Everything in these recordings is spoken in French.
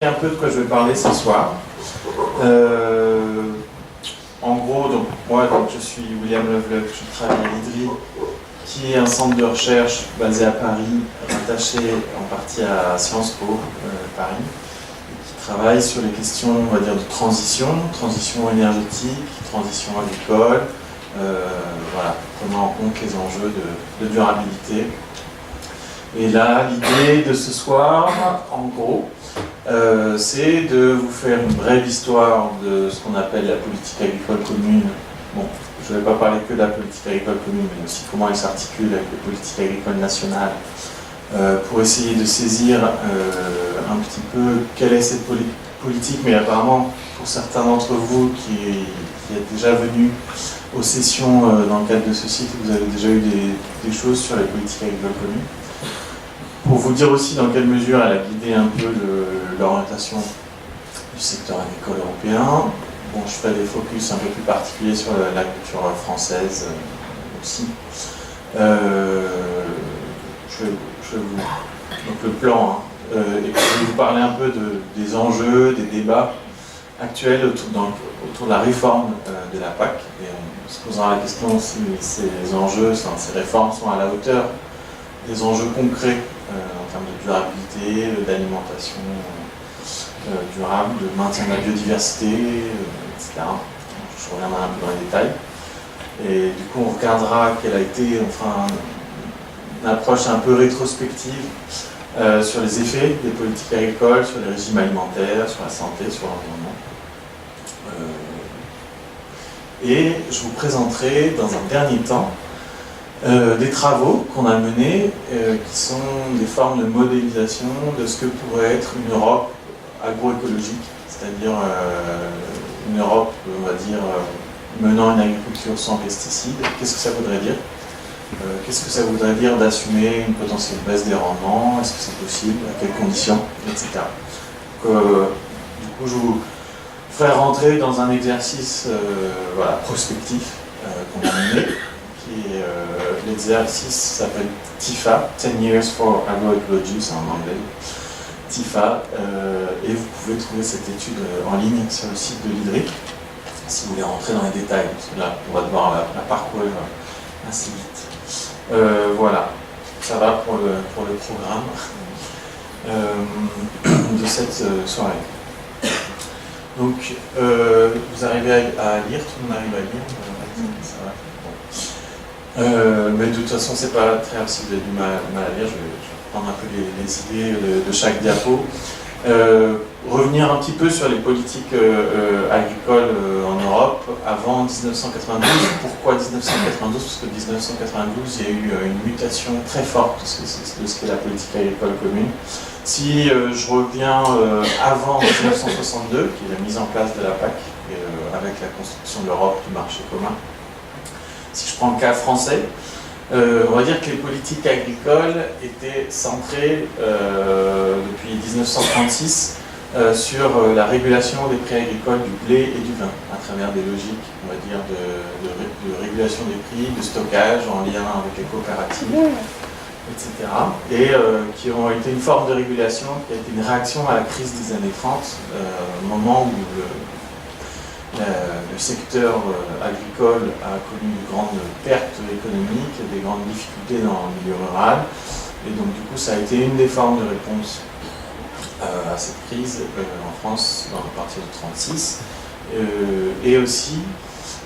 un peu de quoi je vais parler ce soir. En gros, donc, moi je suis William Lovelock, je travaille à l'IDRI, qui est un centre de recherche basé à Paris, rattaché en partie à Sciences Po Paris, qui travaille sur les questions, on va dire, de transition énergétique, transition agricole, voilà, prenant en compte les enjeux de durabilité. Et là, l'idée de ce soir, en gros, c'est de vous faire une brève histoire de ce qu'on appelle la politique agricole commune. Bon, je ne vais pas parler que de la politique agricole commune, mais aussi comment elle s'articule avec les politiques agricoles nationales, pour essayer de saisir un petit peu quelle est cette politique, mais apparemment, pour certains d'entre vous qui êtes déjà venus aux sessions dans le cadre de ce site, vous avez déjà eu des choses sur les politiques agricoles communes. Pour vous dire aussi dans quelle mesure elle a guidé un peu l'orientation du secteur agricole européen. Bon, je ferai des focus un peu plus particuliers sur l'agriculture française aussi. Je vais vous... Donc le plan, et puis je vais vous parler un peu des enjeux, des débats actuels autour de la réforme de la PAC. Et on se posera la question si ces enjeux, ces réformes sont à la hauteur des enjeux concrets en termes de durabilité, d'alimentation durable, de maintien de la biodiversité, etc. Je reviendrai un peu dans les détails. Et du coup, on regardera quelle a été une approche un peu rétrospective sur les effets des politiques agricoles, sur les régimes alimentaires, sur la santé, sur l'environnement. Et je vous présenterai dans un dernier temps des travaux qu'on a menés qui sont des formes de modélisation de ce que pourrait être une Europe agroécologique, c'est-à-dire une Europe, on va dire, menant une agriculture sans pesticides. Qu'est-ce que ça voudrait dire ? Qu'est-ce que ça voudrait dire d'assumer une potentielle baisse des rendements ? Est-ce que c'est possible ? À quelles conditions ? Etc. Donc, du coup, je vous ferai rentrer dans un exercice voilà, prospectif qu'on a mené. L'exercice s'appelle TIFA, 10 Years for Agroecology, c'est en anglais, TIFA, et vous pouvez trouver cette étude en ligne sur le site de l'IDRI, si vous voulez rentrer dans les détails, parce que là, on va devoir la parcourir assez vite. Voilà, ça va pour le programme de cette soirée. Donc, vous arrivez à lire, tout le monde arrive à lire, ça va. Mais de toute façon, c'est pas très grave si vous avez du mal à lire, je vais prendre un peu les idées de chaque diapo. Revenir un petit peu sur les politiques agricoles en Europe avant 1992. Pourquoi 1992 ? Parce que 1992, il y a eu une mutation très forte de ce qu'est la politique agricole commune. Si je reviens avant 1962, qui est la mise en place de la PAC, avec la construction de l'Europe du marché commun, si je prends le cas français, on va dire que les politiques agricoles étaient centrées depuis 1936 sur la régulation des prix agricoles du blé et du vin, à travers des logiques, on va dire, de régulation des prix, de stockage en lien avec les coopératives, etc. Et qui ont été une forme de régulation qui a été une réaction à la crise des années 30, au moment où le secteur agricole a connu de grandes pertes économiques, des grandes difficultés dans le milieu rural, et donc du coup ça a été une des formes de réponse à cette crise en France à partir de 1936. Et aussi,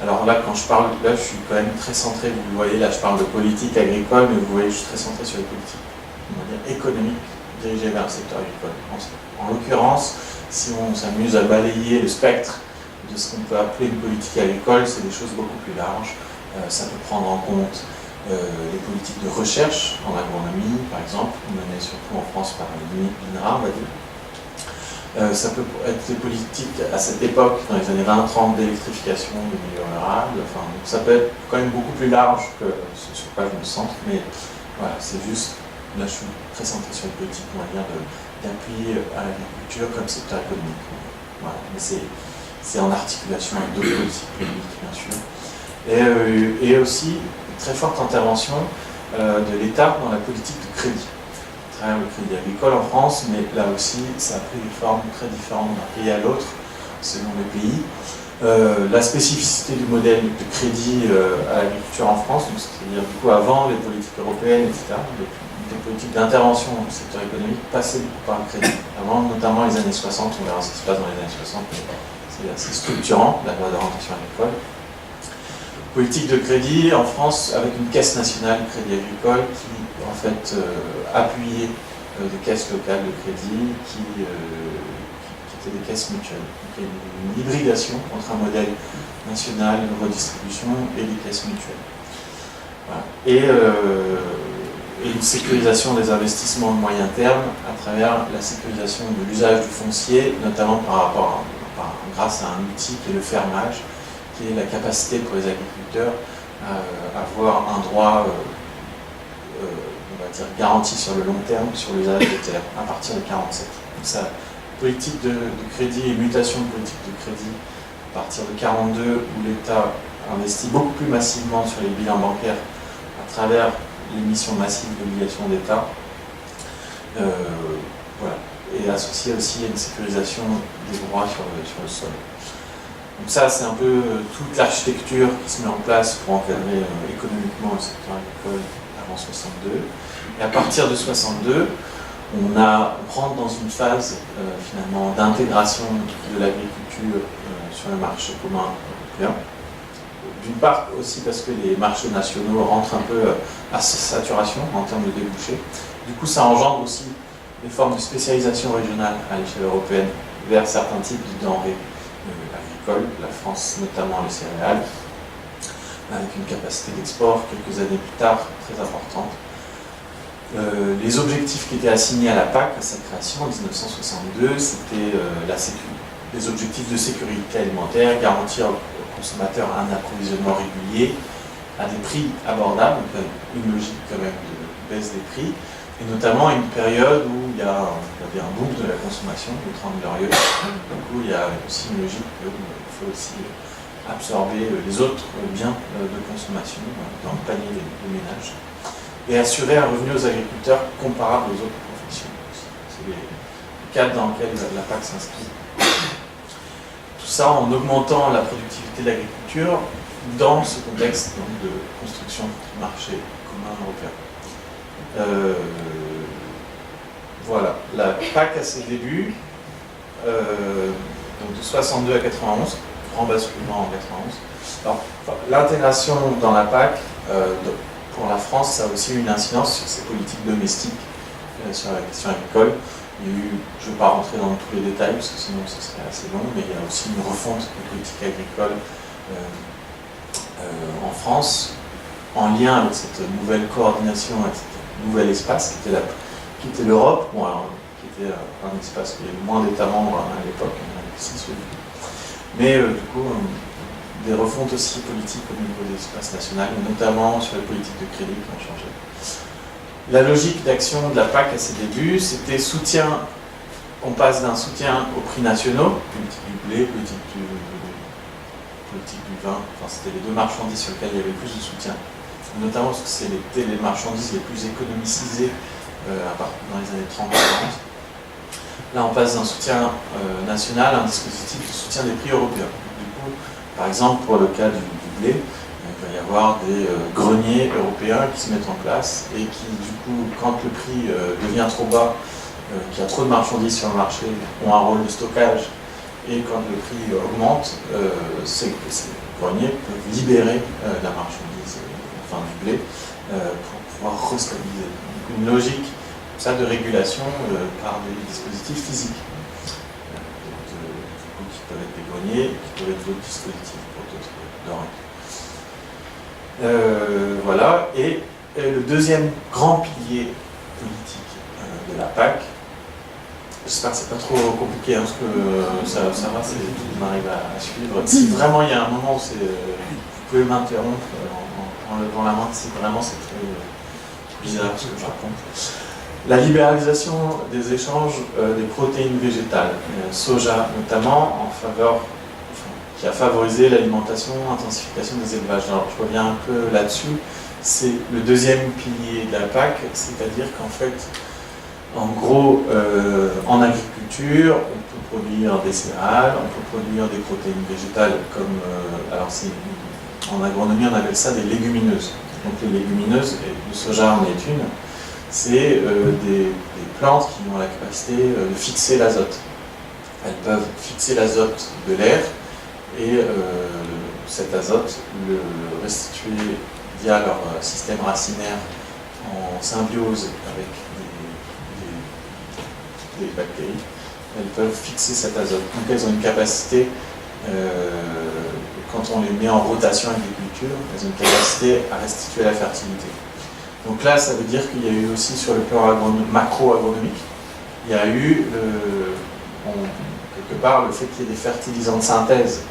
alors là quand je parle, là je suis quand même très centré, vous le voyez, là je parle de politique agricole, mais vous voyez je suis très centré sur les politiques, on va dire économiques, dirigées vers le secteur agricole. En l'occurrence, si on s'amuse à balayer le spectre de ce qu'on peut appeler une politique agricole, c'est des choses beaucoup plus larges. Ça peut prendre en compte les politiques de recherche en agronomie, par exemple, menées surtout en France par l'INRA, on va dire. Ça peut être des politiques à cette époque, dans les années 20-30, d'électrification du milieu rural. Enfin, donc ça peut être quand même beaucoup plus large que ce sur quoi je me centre, mais voilà, c'est juste, là je suis très centré sur les politiques, on va dire, d'appui à l'agriculture comme secteur économique. Voilà, mais c'est en articulation avec d'autres politiques publiques, bien sûr. Et aussi, une très forte intervention de l'État dans la politique de crédit. travers le crédit agricole en France, mais là aussi, ça a pris des formes très différentes d'un pays à l'autre, selon les pays. La spécificité du modèle de crédit à l'agriculture en France, c'est-à-dire du coup avant les politiques européennes, etc., des politiques d'intervention dans le secteur économique passaient beaucoup par le crédit. Avant, notamment les années 60, on verra ce qui se passe dans les années 60, c'est assez structurant, la loi d'orientation agricole. Politique de crédit en France avec une caisse nationale Crédit Agricole qui en fait appuyait des caisses locales de crédit qui étaient des caisses mutuelles. Donc il y a une hybridation entre un modèle national de redistribution et des caisses mutuelles. Voilà. Et une sécurisation des investissements de moyen terme à travers la sécurisation de l'usage du foncier, notamment grâce à un outil qui est le fermage, qui est la capacité pour les agriculteurs à avoir un droit on va dire, garanti sur le long terme sur l'usage des terres à partir de 1947. Donc ça, politique de crédit et mutation de politique de crédit à partir de 1942 où l'État investit beaucoup plus massivement sur les bilans bancaires à travers l'émission massive d'obligations d'État, voilà, et associé aussi à une sécurisation des droits sur le sol. Donc ça, c'est un peu toute l'architecture qui se met en place pour encadrer économiquement le secteur agricole avant 62. Et à partir de 62, on rentre dans une phase finalement d'intégration de l'agriculture sur le marché commun européen. D'une part aussi parce que les marchés nationaux rentrent un peu à saturation en termes de débouchés. Du coup, ça engendre aussi des formes de spécialisation régionale à l'échelle européenne vers certains types de denrées agricoles, la France notamment les céréales, avec une capacité d'export quelques années plus tard très importante. Les objectifs qui étaient assignés à la PAC, à sa création en 1962, c'était les objectifs de sécurité alimentaire, garantir aux consommateurs un approvisionnement régulier à des prix abordables, donc une logique quand même de baisse des prix, et notamment une période où il y avait un boom de la consommation, le 30 glorieux. Du coup, il y a aussi une logique où il faut aussi absorber les autres biens de consommation dans le panier des ménages et assurer un revenu aux agriculteurs comparable aux autres professions. C'est les cadres dans lesquels la PAC s'inscrit. Tout ça en augmentant la productivité de l'agriculture dans ce contexte donc, de construction du marché commun européen. Voilà, la PAC à ses débuts, donc de 62 à 91, grand basculement en 91. Alors, l'intégration dans la PAC, pour la France, ça a aussi une incidence sur ses politiques domestiques, sur la question agricole. Il y a eu, je ne vais pas rentrer dans tous les détails, parce que sinon ce serait assez long, mais il y a aussi une refonte des politiques agricoles en France, en lien avec cette nouvelle coordination, avec ce nouvel espace qui était l'Europe, bon, qui était un espace où il y avait moins d'États membres à l'époque, mais du coup, des refontes aussi politiques au niveau de l'espace national, notamment sur les politiques de crédit qui ont changé. La logique d'action de la PAC à ses débuts, c'était soutien, on passe d'un soutien aux prix nationaux, politique du blé, politique du vin, enfin c'était les deux marchandises sur lesquelles il y avait plus de soutien, notamment parce que c'était les marchandises les plus économicisées dans les années 30 et 40. Là on passe d'un soutien national à un dispositif de soutien des prix européens. Du coup, par exemple, pour le cas du blé, il va y avoir des greniers européens qui se mettent en place et qui, du coup, quand le prix devient trop bas, qu'il y a trop de marchandises sur le marché, ont un rôle de stockage. Et quand le prix augmente, ces greniers peuvent libérer la marchandise, enfin du blé, pour pouvoir restabiliser. Donc une logique ça, de régulation par des dispositifs physiques. Qui peuvent être des greniers, qui peuvent être d'autres dispositifs pour d'autres denrées. Voilà, et le deuxième grand pilier politique de la PAC, j'espère que c'est pas trop compliqué, hein, parce que ça va, on arrive à suivre. Si vraiment il y a un moment où vous pouvez m'interrompre en levant la main, si vraiment c'est très bizarre ce que je raconte. La libéralisation des échanges des protéines végétales, soja notamment, qui a favorisé l'alimentation, l'intensification des élevages. Alors je reviens un peu là-dessus, c'est le deuxième pilier de la PAC, c'est-à-dire qu'en fait, En gros, en agriculture, on peut produire des céréales, on peut produire des protéines végétales comme, en agronomie on appelle ça des légumineuses. Donc les légumineuses, et le soja en est une, c'est des plantes qui ont la capacité de fixer l'azote. Elles peuvent fixer l'azote de l'air et cet azote le restituer via leur système racinaire en symbiose avec des bactéries. Elles peuvent fixer cet azote. Donc elles ont une capacité, quand on les met en rotation avec des cultures, elles ont une capacité à restituer la fertilité. Donc là, ça veut dire qu'il y a eu aussi sur le plan macro-agronomique, il y a eu quelque part le fait qu'il y ait des fertilisants de synthèse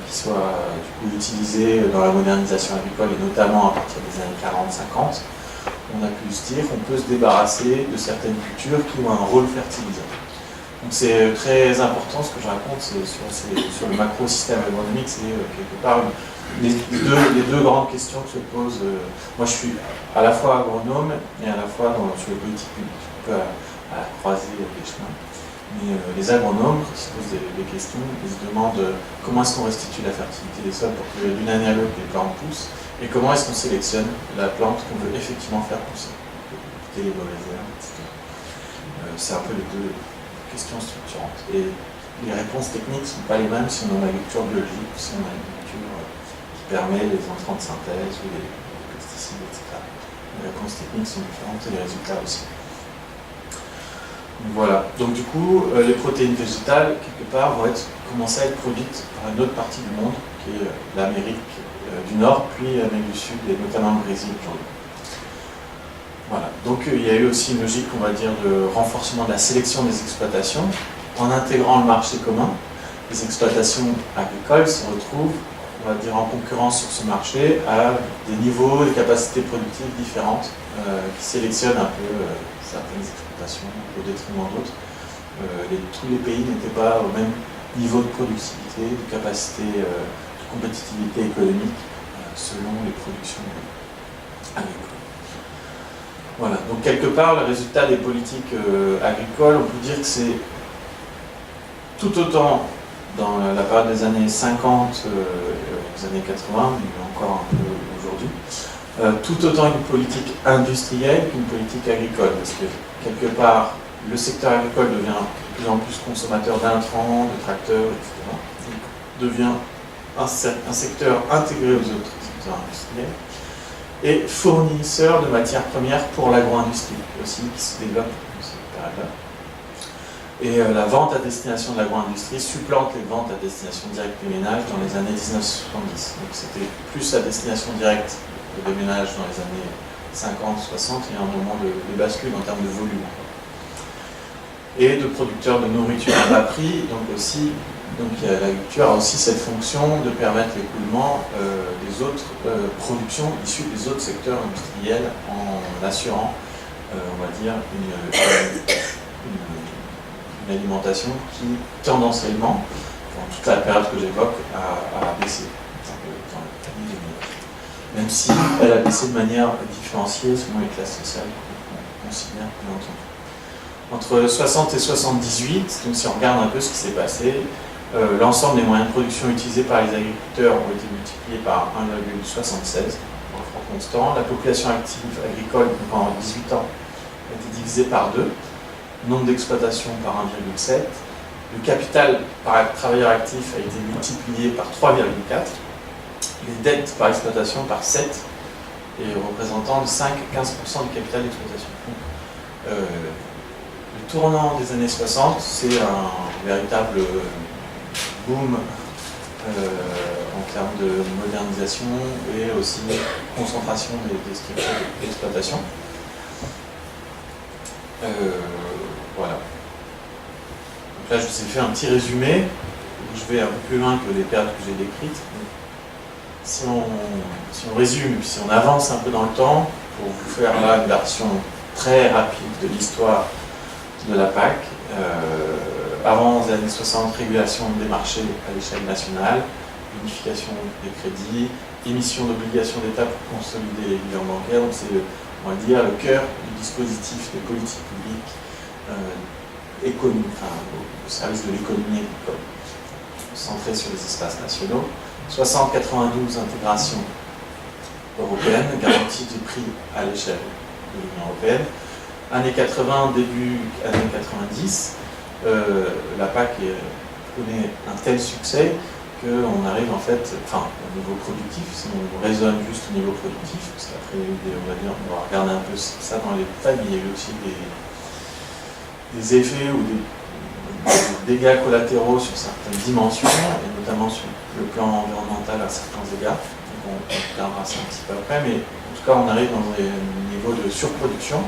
qui soient du coup utilisés dans la modernisation agricole et notamment à partir des années 40-50. On a pu se dire qu'on peut se débarrasser de certaines cultures qui ont un rôle fertilisant. Donc c'est très important ce que je raconte, c'est sur le macro-système agronomique, c'est quelque part les deux grandes questions que se posent. Moi je suis à la fois agronome et à la fois sur les politiques publiques, un peu à la croisée des chemins. Mais les agronomes, quand ils se posent des questions, ils se demandent comment est-ce qu'on restitue la fertilité des sols pour que d'une année à l'autre les plantes poussent, et comment est-ce qu'on sélectionne la plante qu'on veut effectivement faire pousser, éviter les mauvaises herbes, etc. C'est un peu les deux questions structurantes. Et les réponses techniques ne sont pas les mêmes si on est en agriculture biologique ou si on a une agriculture qui permet les entrants de synthèse ou les pesticides, etc. Les réponses techniques sont différentes et les résultats aussi. Voilà, donc du coup, les protéines végétales, quelque part, vont commencer à être produites par une autre partie du monde, qui est l'Amérique du Nord, puis l'Amérique du Sud, et notamment le Brésil aujourd'hui. Voilà, donc il y a eu aussi une logique, on va dire, de renforcement de la sélection des exploitations, en intégrant le marché commun. Les exploitations agricoles se retrouvent, on va dire, en concurrence sur ce marché, à des niveaux, des capacités productives différentes, qui sélectionnent un peu certaines exploitations au détriment d'autres. Tous les pays n'étaient pas au même niveau de productivité, de capacité de compétitivité économique selon les productions agricoles. Voilà, donc quelque part, le résultat des politiques agricoles, on peut dire que c'est tout autant dans la période des années 50, aux années 80, mais encore un peu aujourd'hui, tout autant une politique industrielle qu'une politique agricole, parce que quelque part, le secteur agricole devient de plus en plus consommateur d'intrants, de tracteurs, etc. Il devient un secteur intégré aux autres secteurs industriels et fournisseur de matières premières pour l'agro-industrie aussi, qui se développe dans cette période-là. Et la vente à destination de l'agro-industrie supplante les ventes à destination directe des ménages dans les années 1970. Donc c'était plus à destination directe des ménages dans les années 50-60, il y a un moment de bascule en termes de volume. Et de producteurs de nourriture à bas prix, donc l'agriculture a aussi cette fonction de permettre l'écoulement des autres productions issues des autres secteurs industriels en assurant, on va dire, une alimentation qui, tendanciellement, dans toute la période que j'évoque, a baissé dans le panier des ménages. Même si elle a baissé de manière différenciée selon les classes sociales qu'on considère, bien entendu. Entre 60 et 78, donc si on regarde un peu ce qui s'est passé, l'ensemble des moyens de production utilisés par les agriculteurs ont été multipliés par 1,76 en franc constant. La population active agricole, donc en 18 ans, a été divisée par 2. Le nombre d'exploitations par 1,7. Le capital par travailleur actif a été multiplié par 3,4. Les dettes par exploitation par 7, et représentant de 5 à 15% du capital d'exploitation. Le tournant des années 60, c'est un véritable boom en termes de modernisation et aussi concentration des structures d'exploitation. Voilà. Donc là, je vous ai fait un petit résumé. Je vais un peu plus loin que les périodes que j'ai décrites. Si on résume, si on avance un peu dans le temps, pour vous faire là une version très rapide de l'histoire de la PAC, avant les années 60, régulation des marchés à l'échelle nationale, unification des crédits, émission d'obligations d'État pour consolider les bilans bancaires. Donc c'est on va dire, le cœur du dispositif de politique publique au service de l'économie agricole, centré sur les espaces nationaux. 60-92, intégration européenne, garantie du prix à l'échelle de l'Union européenne. Années 80, début années 90, la PAC connaît un tel succès qu'on arrive en fait, au niveau productif, si on raisonne juste au niveau productif, parce qu'après on va regarder un peu ça dans les détails, mais il y a eu aussi des effets ou des dégâts collatéraux sur certaines dimensions, et notamment sur le plan environnemental à certains égards. Donc on regardera ça un petit peu après, mais en tout cas on arrive dans des niveaux de surproduction.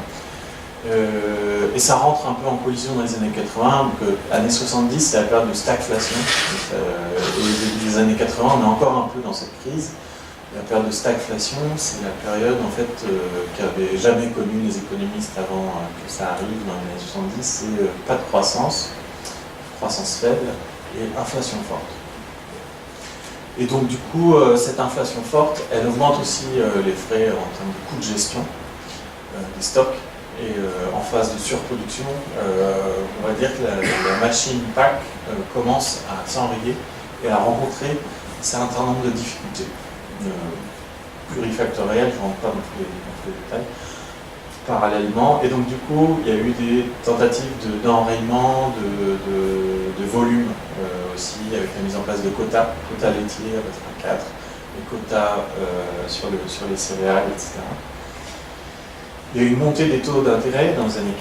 Et ça rentre un peu en collision dans les années 80, donc années 70 c'est la période de stagflation, et au début des années 80 on est encore un peu dans cette crise. La période de stagflation, c'est la période en fait qu'avaient jamais connu les économistes avant que ça arrive dans les années 70, c'est pas de croissance faible et inflation forte. Et donc du coup, cette inflation forte, elle augmente aussi les frais en termes de coûts de gestion des stocks. Et en phase de surproduction, on va dire que la machine PAC commence à s'enrayer et à rencontrer un certain nombre de difficultés plurifactorielles, je ne rentre pas dans tous les détails, parallèlement. Et donc du coup, il y a eu des tentatives d'enrayement, de volume aussi, avec la mise en place de quotas laitiers avec un 4, des quotas sur les céréales, etc. Il y a eu une montée des taux d'intérêt dans les années 80-90.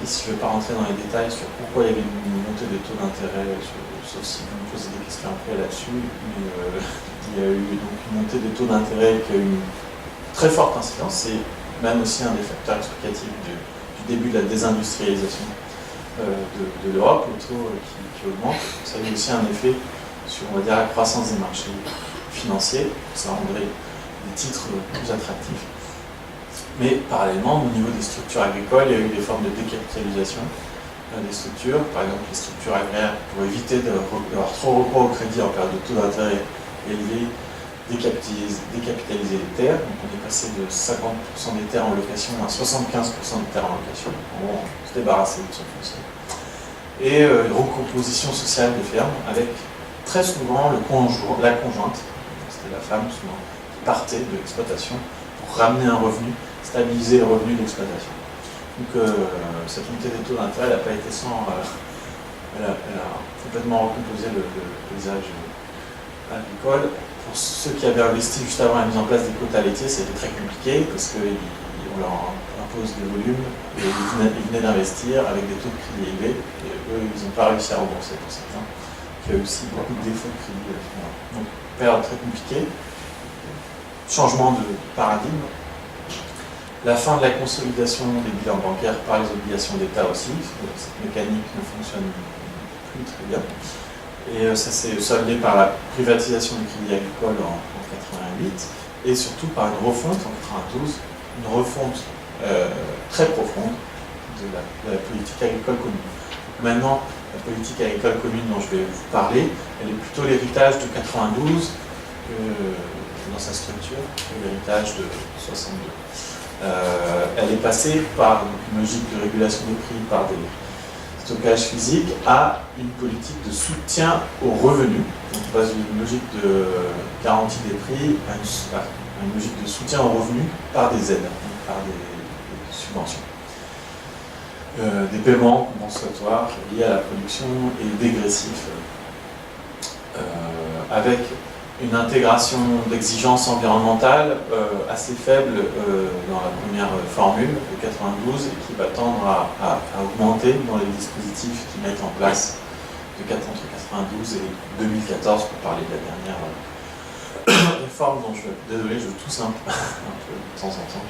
Je ne vais pas rentrer dans les détails sur pourquoi il y avait une montée des taux d'intérêt, sauf si vous me posez des questions après là-dessus. Mais il y a eu donc une montée des taux d'intérêt qui a eu une très forte incidence. C'est même aussi un des facteurs explicatifs du début de la désindustrialisation de l'Europe, le taux qui augmente. Ça a eu aussi un effet sur, on va dire, la croissance des marchés financiers. Ça rendrait les titres plus attractifs. Mais parallèlement, au niveau des structures agricoles, il y a eu des formes de décapitalisation des structures, par exemple les structures agraires, pour éviter d'avoir trop recours au crédit en période de taux d'intérêt élevé, décapitaliser les terres. Donc on est passé de 50% des terres en location à 75% des terres en location. On se débarrasser de son foncier. Et une recomposition sociale des fermes avec très souvent la conjointe, c'était la femme souvent, qui partait de l'exploitation pour ramener un revenu, stabiliser le revenu d'exploitation. Donc cette montée des taux d'intérêt n'a pas été sans... elle a complètement recomposé le paysage agricole. Pour ceux qui avaient investi juste avant la mise en place des quotas laitiers, c'était très compliqué parce qu'on leur impose des volumes et ils venaient d'investir avec des taux de crédit élevés et eux, ils n'ont pas réussi à rembourser pour certains. Il y a aussi beaucoup de défauts de crédit. Donc période très compliquée. Changement de paradigme. La fin de la consolidation des bilans bancaires par les obligations d'État aussi, cette mécanique ne fonctionne plus très bien. Et ça s'est soldé par la privatisation du crédit agricole en 88 et surtout par une refonte en 92, une refonte très profonde de la politique agricole commune. Donc maintenant, la politique agricole commune dont je vais vous parler, elle est plutôt l'héritage de 92 dans sa structure que l'héritage de 62. Elle est passée par une logique de régulation des prix par des stockages physiques à une politique de soutien aux revenus. Donc on passe d'une logique de garantie des prix à une logique de soutien aux revenus par des aides, par des subventions. Des paiements compensatoires liés à la production et dégressifs, avec une intégration d'exigences environnementales assez faible dans la première formule de 92 et qui va tendre à augmenter dans les dispositifs qui mettent en place entre 92 et 2014 pour parler de la dernière réforme dont désolé, je tousse un peu de temps en temps.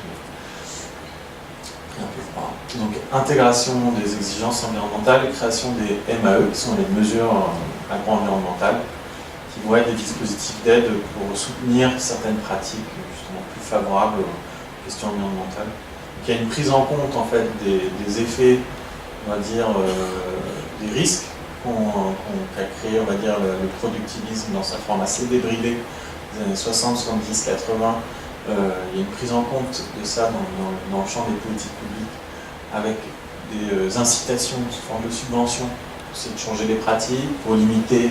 Un peu froid. Donc intégration des exigences environnementales et création des MAE qui sont les mesures agro-environnementales qui vont être des dispositifs d'aide pour soutenir certaines pratiques justement plus favorables aux questions environnementales. Donc, il y a une prise en compte en fait des effets, on va dire, des risques qu'a créé, on va dire, le productivisme dans sa forme assez débridée des années 60, 70, 80 il y a une prise en compte de ça dans le champ des politiques publiques avec des incitations sous forme de subventions pour essayer de changer les pratiques, pour limiter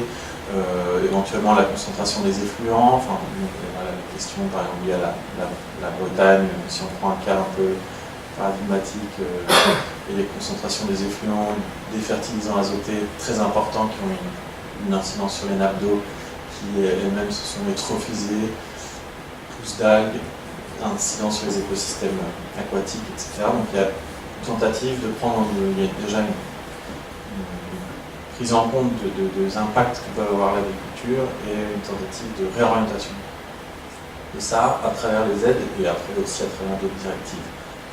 éventuellement la concentration des effluents. Enfin, voilà, la question par exemple liée à la Bretagne, si on prend un cas un peu paradigmatique, et les concentrations des effluents, des fertilisants azotés très importants qui ont une incidence sur les nappes d'eau, qui elles-mêmes se sont eutrophisées, pousse d'algues, incidence sur les écosystèmes aquatiques, etc. Donc il y a une tentative de prendre, il y a déjà une prise en compte des impacts que peut avoir l'agriculture et une tentative de réorientation de ça à travers les aides et après aussi à travers d'autres directives,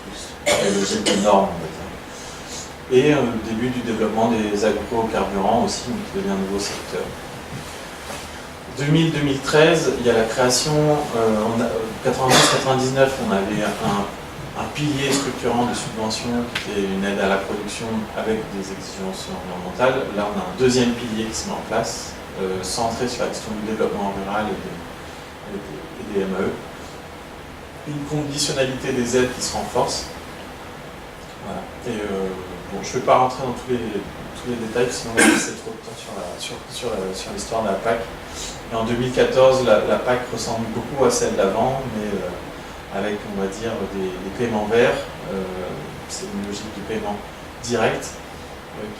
plus la logique de normes, on va dire. Et le début du développement des agrocarburants aussi, qui devient un nouveau secteur. 2000-2013, il y a la création, en 92-99, on avait un pilier structurant de subvention qui était une aide à la production avec des exigences environnementales. Là, on a un deuxième pilier qui se met en place, centré sur la question du développement rural et des MAE. Une conditionnalité des aides qui se renforce. Voilà. Et bon, je ne vais pas rentrer dans tous les détails, sinon on va passer trop de temps sur l'histoire de la PAC. Et en 2014, la PAC ressemble beaucoup à celle d'avant, mais avec, on va dire, des paiements verts. C'est une logique de paiement direct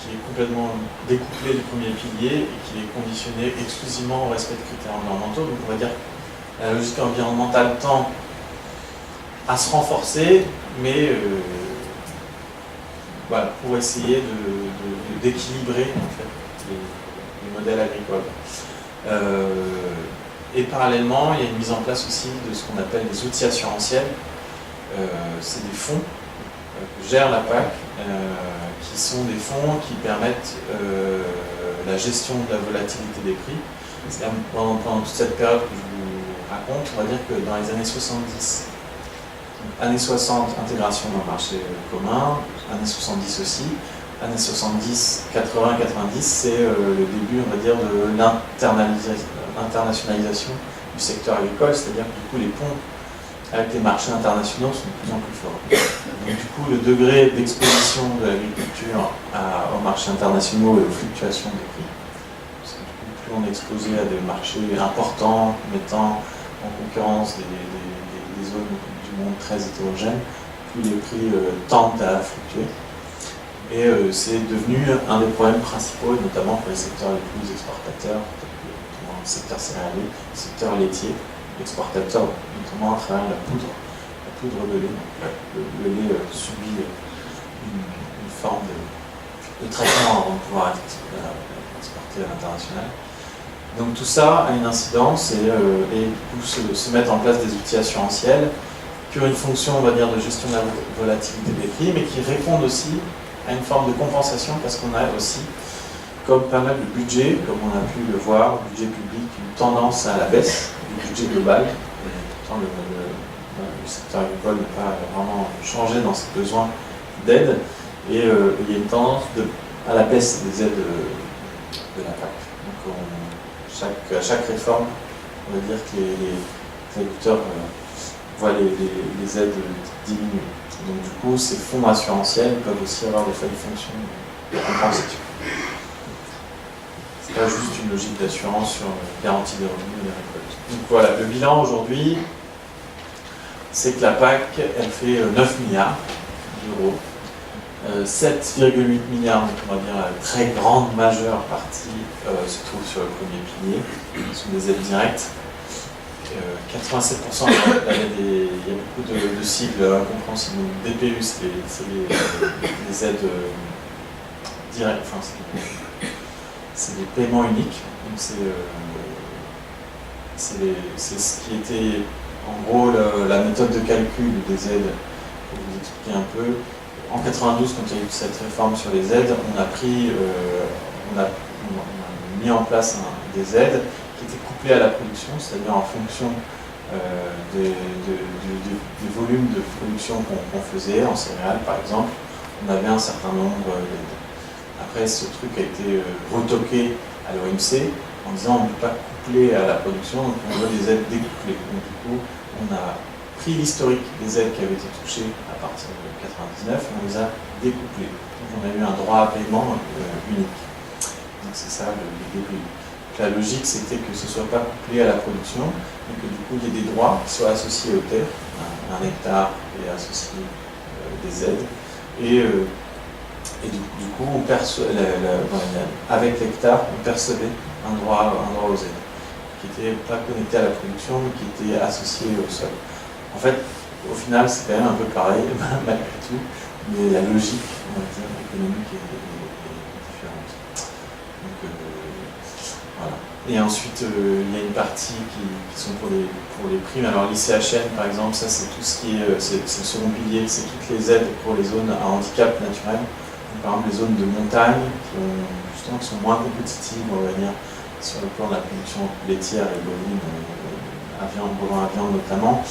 qui est complètement découplée du premier pilier et qui est conditionnée exclusivement au respect de critères environnementaux. Donc on va dire que la logique environnementale tend à se renforcer, mais voilà, pour essayer d'équilibrer en fait, les modèles agricoles. Et parallèlement, il y a une mise en place aussi de ce qu'on appelle des outils assurantiels. C'est des fonds que gère la PAC, qui sont des fonds qui permettent la gestion de la volatilité des prix. Pendant toute cette période que je vous raconte, on va dire que dans les années 70, années 60, intégration dans le marché commun, années 70 aussi, années 70, 80, 90, c'est le début, on va dire, de l'internationalisation du secteur agricole, c'est-à-dire que du coup les ponts avec les marchés internationaux sont de plus en plus forts. Donc du coup le degré d'exposition de l'agriculture aux marchés internationaux et aux fluctuations des prix, parce que du coup plus on est exposé à des marchés importants, mettant en concurrence des zones du monde très hétérogènes, plus les prix tendent à fluctuer. Et c'est devenu un des problèmes principaux, notamment pour les secteurs les plus exportateurs, notamment le secteur céréalier, le secteur laitier, exportateur, notamment à travers la poudre de lait. Donc, le lait subit une forme de traitement avant de pouvoir être exporté à l'international. Donc tout ça a une incidence et du coup se mettent en place des outils assurantiels qui ont une fonction, on va dire, de gestion de la volatilité des prix, mais qui répondent aussi à une forme de compensation parce qu'on a aussi, comme pas mal de budgets, comme on a pu le voir, budget public, une tendance à la baisse du budget global. Pourtant, le secteur agricole n'a pas vraiment changé dans ses besoins d'aide et il y a une tendance à la baisse des aides de la PAC. Donc à chaque réforme, on va dire que les agriculteurs voient les aides diminuer. Donc du coup, ces fonds assurantiels peuvent aussi avoir des fonctions de compensation. C'est pas juste une logique d'assurance sur garantie des revenus et des récoltes. Donc voilà, le bilan aujourd'hui, c'est que la PAC, elle fait 9 milliards d'euros. 7,8 milliards, donc on va dire la très grande majeure partie, se trouve sur le premier pilier, ce sont des aides directes. 87%, il y a beaucoup de cibles incompréhensibles. DPU, c'est les aides directes, enfin, c'est des paiements uniques. Donc c'est ce qui était en gros la méthode de calcul des aides, pour vous expliquer un peu. En 92, quand il y a eu cette réforme sur les aides, on a mis en place des aides qui étaient couplées à la production, c'est-à-dire en fonction des volumes de production qu'on faisait en céréales, par exemple, on avait un certain nombre d'aides. Après, ce truc a été retoqué à l'OMC en disant on ne peut pas coupler à la production, donc on veut des aides découplées. Donc du coup, on a pris l'historique des aides qui avaient été touchées à partir de 1999 et on les a découplées. Donc on a eu un droit à paiement unique. Donc c'est ça le début. La logique, c'était que ce ne soit pas couplé à la production, mais que du coup, il y ait des droits qui soient associés aux terres. Un hectare est associé des aides. Et du coup, avec l'hectare, on percevait un droit aux aides, qui n'était pas connecté à la production, mais qui était associé au sol. En fait, au final, c'est quand même un peu pareil, malgré tout, mais la logique, on va dire, économique est différente. Donc, voilà. Et ensuite, il y a une partie qui sont pour les primes. Alors l'ICHN, par exemple, ça c'est tout ce qui est, c'est le second pilier, c'est toutes les aides pour les zones à handicap naturel. Donc, par exemple, les zones de montagne qui sont moins compétitives, on va dire, sur le plan de la production laitière et bovine, bovin à viande notamment,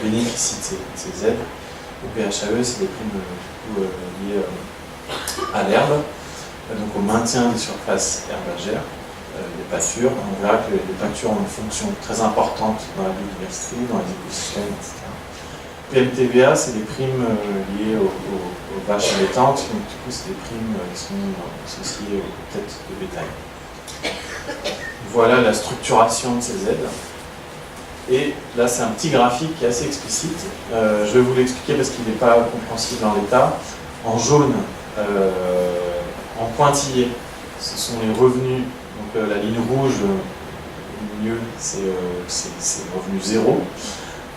bénéficient de ces aides. Au PHAE, c'est des primes liées à l'herbe, donc au maintien des surfaces herbagères. Les pâtures, on verra que les pâtures ont une fonction très importante dans la biodiversité, dans les écosystèmes, etc. PMTVA, c'est des primes liées aux vaches allaitantes, donc du coup c'est des primes qui sont associées aux têtes de bétail. Voilà la structuration de ces aides. Et là c'est un petit graphique qui est assez explicite. Je vais vous l'expliquer parce qu'il n'est pas compréhensible dans l'état. En jaune, en pointillé, ce sont les revenus. Donc la ligne rouge au milieu, c'est le revenu zéro.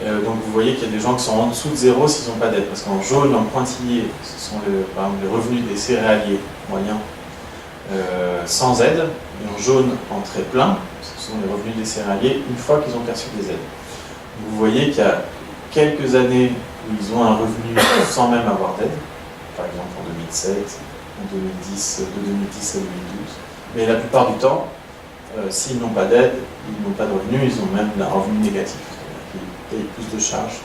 Donc vous voyez qu'il y a des gens qui sont en dessous de zéro s'ils n'ont pas d'aide. Parce qu'en jaune, en pointillé, ce sont par exemple les revenus des céréaliers moyens sans aide. Et en jaune, en très plein, ce sont les revenus des céréaliers une fois qu'ils ont perçu des aides. Donc vous voyez qu'il y a quelques années où ils ont un revenu sans même avoir d'aide. Par exemple en 2007, en 2010, de 2010 à 2012. Mais la plupart du temps, s'ils n'ont pas d'aide, ils n'ont pas de revenus, ils ont même un revenu négatif, c'est-à-dire qu'ils payent plus de charges.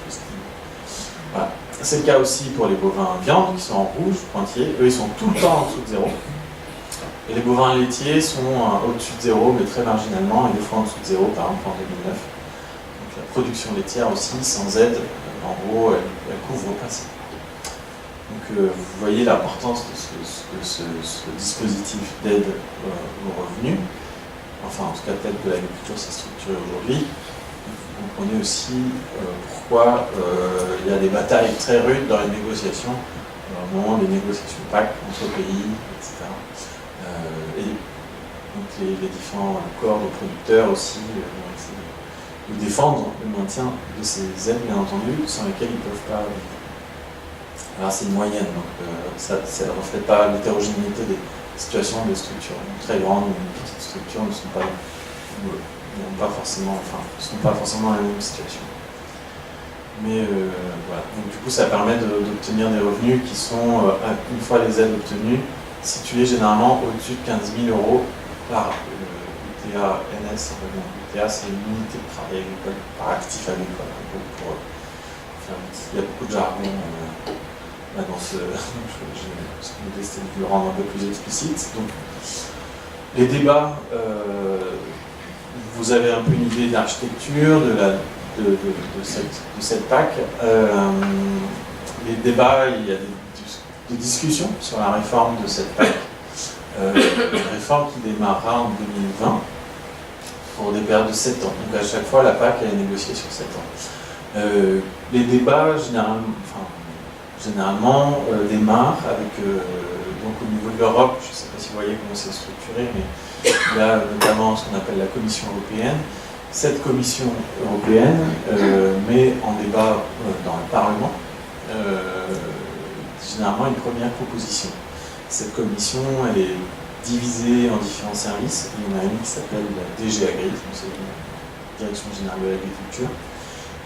Voilà. C'est le cas aussi pour les bovins viande, qui sont en rouge, pointillés. Eux, ils sont tout le temps en dessous de zéro. Et les bovins laitiers sont au-dessus de zéro, mais très marginalement, et des fois en dessous de zéro, par exemple en 2009. Donc la production laitière aussi, sans aide, en gros, elle couvre pas ça. Donc vous voyez l'importance de ce dispositif d'aide aux revenus, enfin en tout cas peut-être que l'agriculture s'est structurée aujourd'hui. Vous comprenez aussi pourquoi il y a des batailles très rudes dans les négociations, au moment des négociations PAC entre pays, etc. Et donc les différents corps de producteurs aussi vont essayer de défendre le maintien de ces aides, bien entendu, sans lesquelles ils ne peuvent pas vivre. Alors c'est une moyenne, donc ça ne reflète pas l'hétérogénéité des situations des structures. Une très grande ou une petite structure ne sont pas forcément dans la même situation. Mais voilà, donc du coup ça permet d'obtenir des revenus qui sont, une fois les aides obtenues, situés généralement au-dessus de 15 000 € par UTA NS. UTA c'est une unité de travail agricole, par actif agricole. Il y a beaucoup de jargon. Dans ce, je vais essayer de le rendre un peu plus explicite. Donc, les débats, vous avez un peu une idée de l'architecture de cette PAC. Les débats, il y a des discussions sur la réforme de cette PAC. Une réforme qui démarrera en 2020 pour des périodes de 7 ans. Donc à chaque fois, la PAC est négociée sur 7 ans. Les débats, généralement démarre avec, donc au niveau de l'Europe, je ne sais pas si vous voyez comment c'est structuré, mais il y a notamment ce qu'on appelle la Commission européenne. Cette Commission européenne met en débat dans le Parlement généralement une première proposition. Cette commission, elle est divisée en différents services. Il y en a une qui s'appelle la DG Agri, c'est la Direction Générale de l'Agriculture.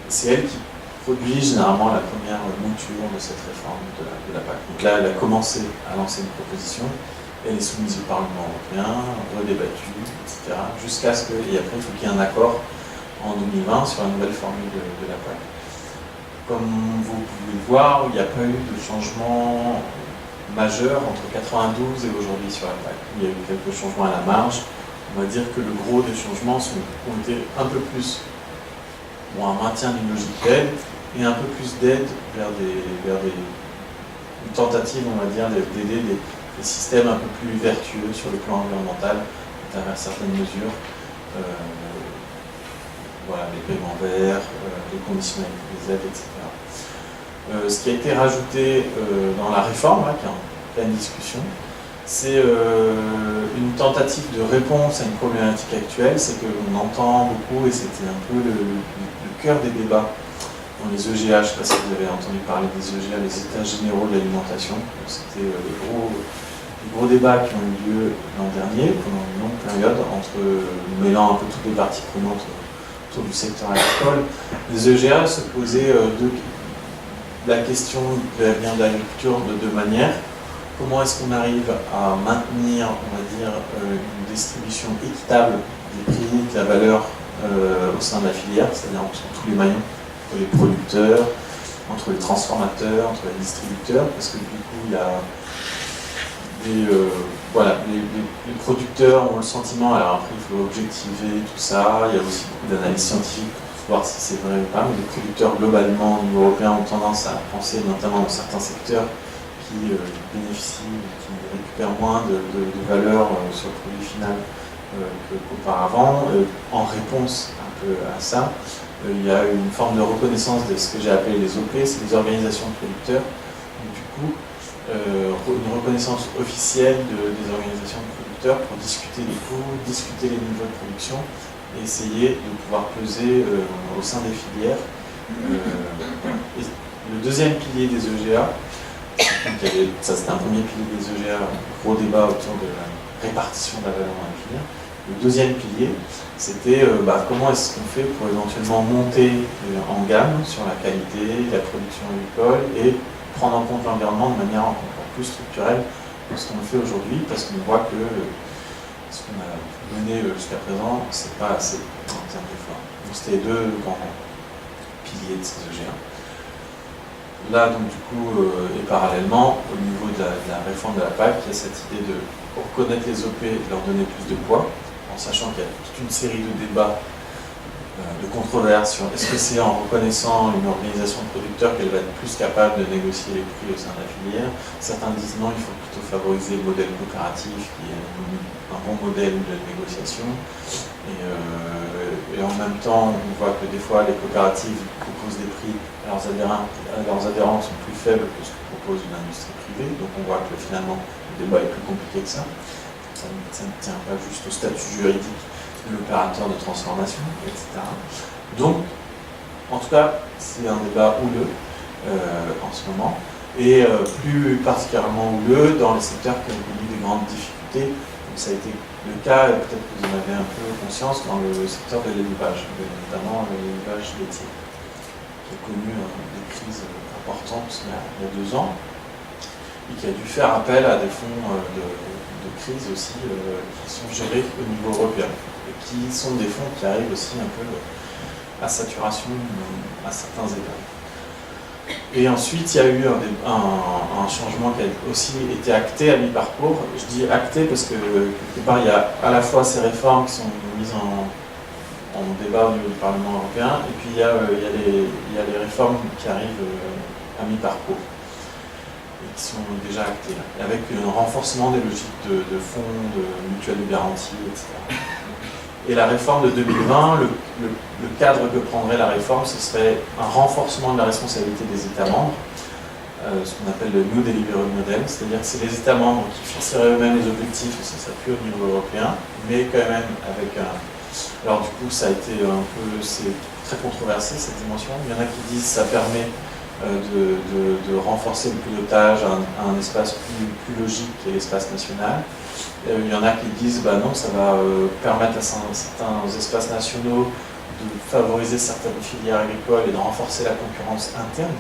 C'est elle qui produit généralement la première mouture de cette réforme de la PAC. Donc là, elle a commencé à lancer une proposition, elle est soumise au Parlement européen, redébattue, etc. Jusqu'à ce que, et après, il faut qu'il y ait un accord en 2020 sur la nouvelle formule de la PAC. Comme vous pouvez le voir, il n'y a pas eu de changement majeur entre 92 et aujourd'hui sur la PAC. Il y a eu quelques changements à la marge. On va dire que le gros des changements ont été un peu plus un maintien d'une logique d'aide et un peu plus d'aide vers une tentative, on va dire, d'aider des systèmes un peu plus vertueux sur le plan environnemental à travers certaines mesures. Voilà, les paiements verts, les conditionnalités des aides, etc. Ce qui a été rajouté dans la réforme, là, qui est en pleine discussion, c'est une tentative de réponse à une problématique actuelle, c'est qu'on entend beaucoup, et c'était un peu le cœur des débats dans les EGA, je ne sais pas si vous avez entendu parler des EGA, les États généraux de l'alimentation. C'était les gros débats qui ont eu lieu l'an dernier, pendant une longue période, mêlant un peu toutes les parties prenantes autour du secteur agricole. Les EGA se posaient la question de l'avenir de l'agriculture de deux manières. Comment est-ce qu'on arrive à maintenir, on va dire, une distribution équitable des prix, de la valeur au sein de la filière, c'est-à-dire entre tous les maillons, entre les producteurs, entre les transformateurs, entre les distributeurs, parce que du coup, il y a les producteurs ont le sentiment, alors après il faut objectiver tout ça, il y a aussi beaucoup d'analyses scientifiques pour voir si c'est vrai ou pas, mais les producteurs globalement au niveau européen ont tendance à penser, notamment dans certains secteurs, qui bénéficient, qui récupèrent moins de valeur sur le produit final qu'auparavant. En réponse un peu à ça, il y a une forme de reconnaissance de ce que j'ai appelé les OP, c'est les organisations de producteurs. Donc, du coup, une reconnaissance officielle des organisations de producteurs pour discuter des coûts, discuter les niveaux de production et essayer de pouvoir peser au sein des filières. Et le deuxième pilier des EGA, ça c'était un premier pilier des EGA, gros débat autour de la répartition de la valeur dans la filière. Le deuxième pilier, c'était comment est-ce qu'on fait pour éventuellement monter en gamme sur la qualité, la production agricole et prendre en compte l'environnement de manière encore plus structurelle que ce qu'on fait aujourd'hui, parce qu'on voit que ce qu'on a mené jusqu'à présent, c'est pas assez en termes d'efforts. Donc c'était les deux grands piliers de ces EGA. Là, donc du coup, et parallèlement, au niveau de la réforme de la PAC, il y a cette idée de reconnaître les OP et de leur donner plus de poids, en sachant qu'il y a toute une série de débats, de controverses sur est-ce que c'est en reconnaissant une organisation de producteurs qu'elle va être plus capable de négocier les prix au sein de la filière. Certains disent non, il faut plutôt favoriser le modèle coopératif, qui est un bon modèle de négociation. Et en même temps, on voit que des fois, les coopératives proposent des prix à leurs adhérents sont plus faibles que ce que propose une industrie privée. Donc on voit que finalement, le débat est plus compliqué que ça. Ça ne tient pas juste au statut juridique de l'opérateur de transformation, etc. Donc, en tout cas, c'est un débat houleux en ce moment, et plus particulièrement houleux dans les secteurs qui ont connu des grandes difficultés. Donc, ça a été le cas, et peut-être que vous en avez un peu conscience, dans le secteur de l'élevage, notamment l'élevage laitier, qui a connu des crises importantes il y a 2 ans, et qui a dû faire appel à des fonds de crise aussi qui sont gérés au niveau européen, et qui sont des fonds qui arrivent aussi un peu à saturation à certains égards. Et ensuite, il y a eu un changement qui a aussi été acté à mi-parcours. Je dis acté parce que quelque part, il y a à la fois ces réformes qui sont mises en débat au niveau du Parlement européen, et puis il y a les réformes qui arrivent à mi-parcours, et qui sont déjà actées, là, avec un renforcement des logiques de fonds, de mutuelles de garantie, etc. Et la réforme de 2020, le cadre que prendrait la réforme, ce serait un renforcement de la responsabilité des États membres, ce qu'on appelle le New Delivery Model, c'est-à-dire que c'est les États membres qui fixeraient eux-mêmes les objectifs, et ça s'appuie au niveau européen, mais quand même avec un... Alors du coup, ça a été un peu... c'est très controversé cette dimension. Il y en a qui disent que ça permet de renforcer le pilotage à un espace plus logique qui est l'espace national. Il y en a qui disent non, ça va permettre à certains espaces nationaux de favoriser certaines filières agricoles et de renforcer la concurrence interne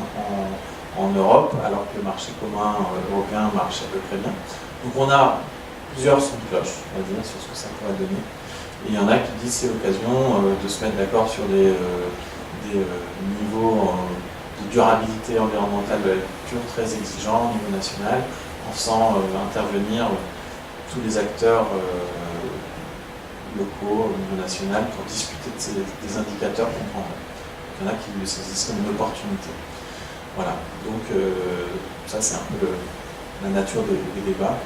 en Europe, alors que le marché commun européen marche à peu près bien. Donc on a plusieurs sons de cloche, on va dire, sur ce que ça pourrait donner. Et il y en a qui disent que c'est l'occasion de se mettre d'accord sur des niveaux de durabilité environnementale de l'agriculture très exigeants au niveau national, en faisant intervenir tous les acteurs locaux au niveau national pour discuter des indicateurs qu'on prendrait. il y en a qui le saisissent comme une opportunité. Voilà, donc ça c'est un peu la nature des débats.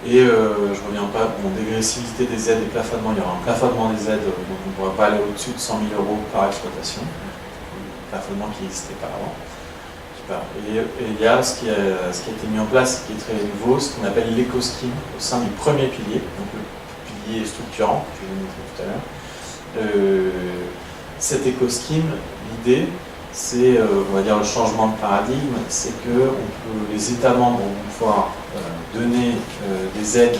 Et je ne reviens pas, bon, dégressivité des aides et plafonnement, il y aura un plafonnement des aides, donc on ne pourra pas aller au-dessus de 100 000 € par exploitation, plafonnement qui n'existait pas avant. Et il y a ce qui a été mis en place, qui est très nouveau, ce qu'on appelle l'éco-scheme au sein du premier pilier, donc le pilier structurant, que je vais vous montrer tout à l'heure. Cet éco-scheme, l'idée, c'est, on va dire, le changement de paradigme, c'est que les États membres vont pouvoir donner des aides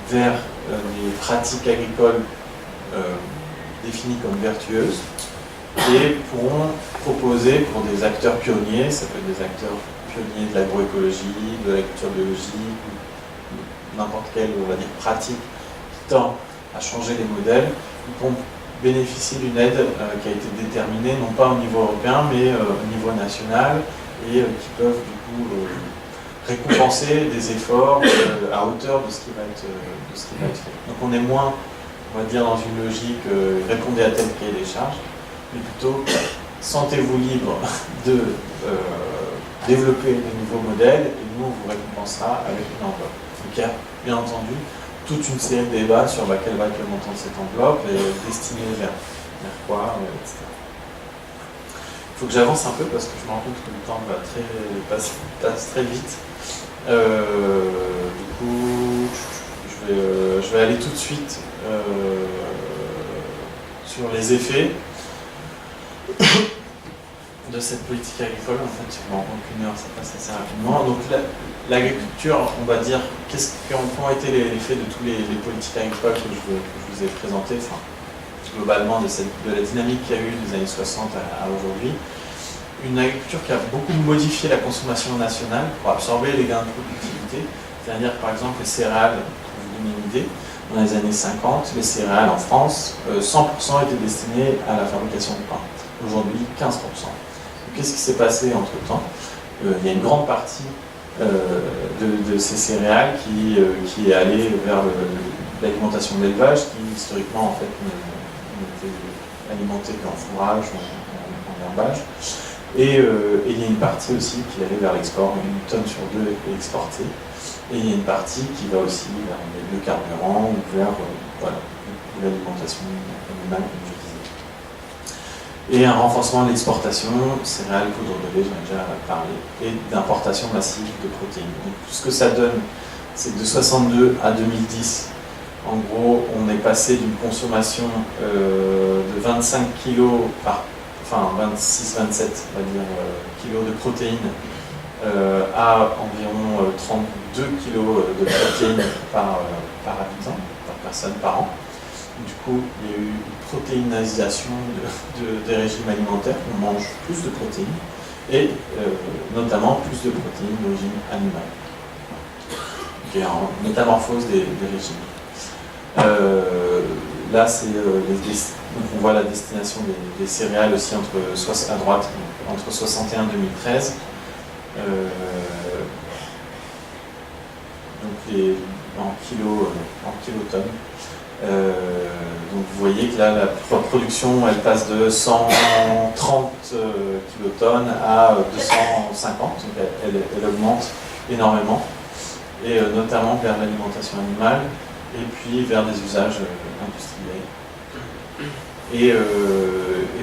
vers des pratiques agricoles définies comme vertueuses et pourront proposer pour des acteurs pionniers, ça peut être des acteurs pionniers de l'agroécologie, de l'agriculture biologique, n'importe quelle, on va dire, pratique qui tend à changer les modèles, ils pourront bénéficier d'une aide qui a été déterminée, non pas au niveau européen, mais au niveau national, et qui peuvent du coup récompenser des efforts à hauteur de ce qui va être fait. Donc on est moins, on va dire, dans une logique répondez à tel cahier des charges, mais plutôt sentez-vous libre de développer de nouveaux modèles et nous on vous récompensera avec une enveloppe. Donc il y a bien entendu toute une série de débats sur quel va être le montant de cette enveloppe et destinée vers quoi, etc. Il faut que j'avance un peu parce que je me rends compte que le temps passe très vite. Du coup, je vais aller tout de suite sur les effets de cette politique agricole. En fait, en une heure, ça passe assez rapidement. Donc l'agriculture, on va dire, qu'ont été les effets de toutes les politiques agricoles que je vous ai présentées, enfin, globalement de la dynamique qu'il y a eu des années 60 à aujourd'hui. Une agriculture qui a beaucoup modifié la consommation nationale pour absorber les gains de productivité. C'est-à-dire, par exemple, les céréales, pour vous donner une idée, dans les années 50, les céréales en France, 100% étaient destinés à la fabrication de pain. Aujourd'hui, 15%. Qu'est-ce qui s'est passé entre-temps? Il y a une grande partie de ces céréales qui est allée vers l'alimentation de l'élevage, qui historiquement en fait n'était alimentée qu'en fourrage ou en herbage. Et il y a une partie aussi qui allait vers l'export, 1 tonne sur 2 est exportée. Et il y a une partie qui va aussi vers le biocarburant ou vers l'alimentation animale, comme je disais. Et un renforcement de l'exportation, céréales, poudre de lait, j'en ai déjà parlé, et d'importation massive de protéines. Donc, ce que ça donne, c'est que de 62 à 2010, en gros, on est passé d'une consommation de 25 kg enfin 26-27 on va dire, kilos de protéines à environ 32 kg de protéines par habitant, par personne par an. Du coup, il y a eu une protéinisation des régimes alimentaires, on mange plus de protéines, et notamment plus de protéines d'origine animale. Donc, il y a une métamorphose des régimes. Là, c'est donc on voit la destination des céréales aussi à droite, entre 61 et 2013. Donc en kilotonnes. Donc vous voyez que là, la production, elle passe de 130 kilotonnes à 250, donc elle augmente énormément, et notamment vers l'alimentation animale, et puis vers des usages industriels. Et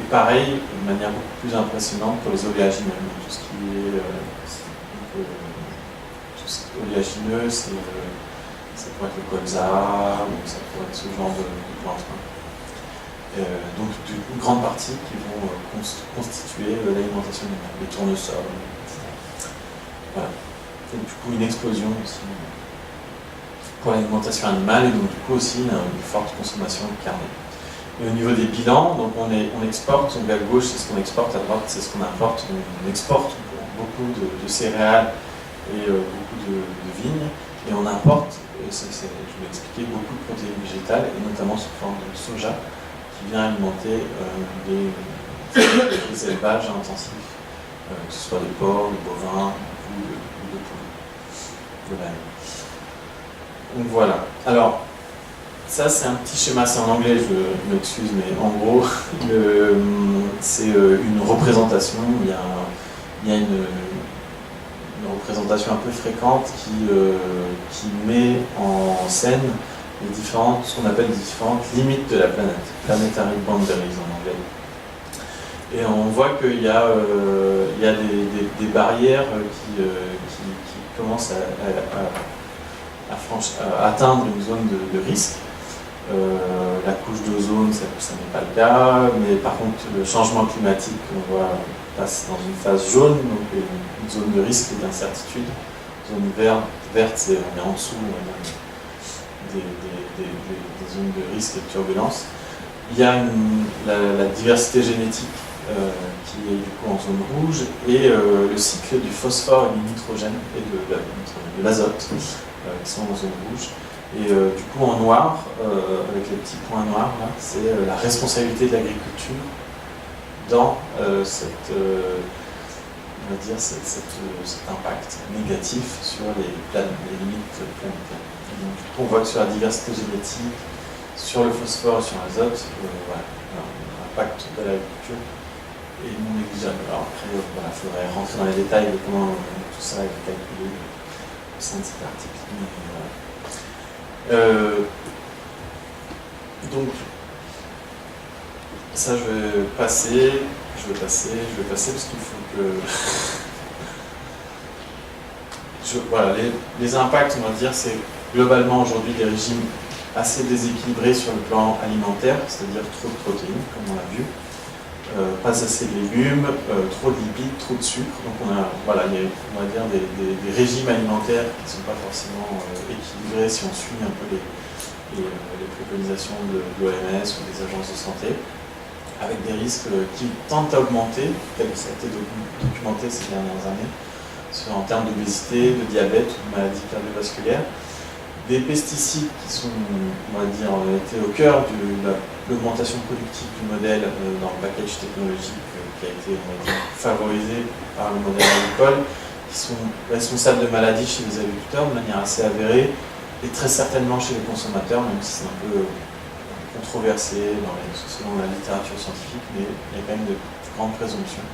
pareil, de manière beaucoup plus impressionnante pour les oléagineux. Tout ce qui est oléagineux, ça pourrait être le colza, ou ça pourrait être ce genre de plantes. Donc une grande partie qui vont constituer l'alimentation animale, les tournesols, etc. Voilà. Et du coup une explosion aussi pour l'alimentation animale, et donc du coup aussi une forte consommation de carne. Et au niveau des bilans, donc on exporte, donc à gauche c'est ce qu'on exporte, à droite c'est ce qu'on importe. On exporte beaucoup de céréales et beaucoup de vignes, et on importe, je vais expliquer, beaucoup de protéines végétales, et notamment sous forme de soja, qui vient alimenter les élevages intensifs, que ce soit de porc, de bovins ou de poules. Donc voilà. Alors, ça c'est un petit schéma, c'est en anglais, je m'excuse, mais en gros, c'est une représentation, il y a une représentation un peu fréquente qui met en scène ce qu'on appelle les différentes limites de la planète, planetary boundaries en anglais. Et on voit qu'il y a, des barrières qui commencent à atteindre une zone de risque. La couche d'ozone, ça n'est pas le cas, mais par contre le changement climatique, on voit, passe dans une phase jaune, donc une zone de risque et d'incertitude. Zone verte, c'est on est en dessous des zones de risque et de turbulence. Il y a la diversité génétique qui est du coup en zone rouge, et le cycle du phosphore et du nitrogène et de l'azote qui sont en zone rouge. Et du coup en noir, avec les petits points noirs, c'est la responsabilité de l'agriculture dans cet impact négatif sur les limites planétaires. Et donc, du coup, on voit que sur la diversité génétique, sur le phosphore et sur l'azote, l'impact de l'agriculture est non négligeable. Alors après, il faudrait rentrer dans les détails de comment tout ça est calculé au sein de cet article. Donc, ça je vais passer parce qu'il faut que... voilà, les impacts, on va dire, c'est globalement aujourd'hui des régimes assez déséquilibrés sur le plan alimentaire, c'est-à-dire trop de protéines, comme on l'a vu, pas assez de légumes, trop de lipides, trop de sucre. Donc on va dire des régimes alimentaires qui ne sont pas forcément équilibrés si on suit un peu les préconisations de l'OMS ou des agences de santé, avec des risques qui tendent à augmenter, tel que ça a été documenté ces dernières années, en termes d'obésité, de diabète ou de maladies cardiovasculaires. Des pesticides qui sont, on va dire, étaient au cœur de l'augmentation productive du modèle dans le package technologique qui a été, on va dire, favorisé par le modèle agricole, qui sont responsables de maladies chez les agriculteurs de manière assez avérée, et très certainement chez les consommateurs, même si c'est un peu controversé selon la littérature scientifique, mais il y a quand même de grandes présomptions.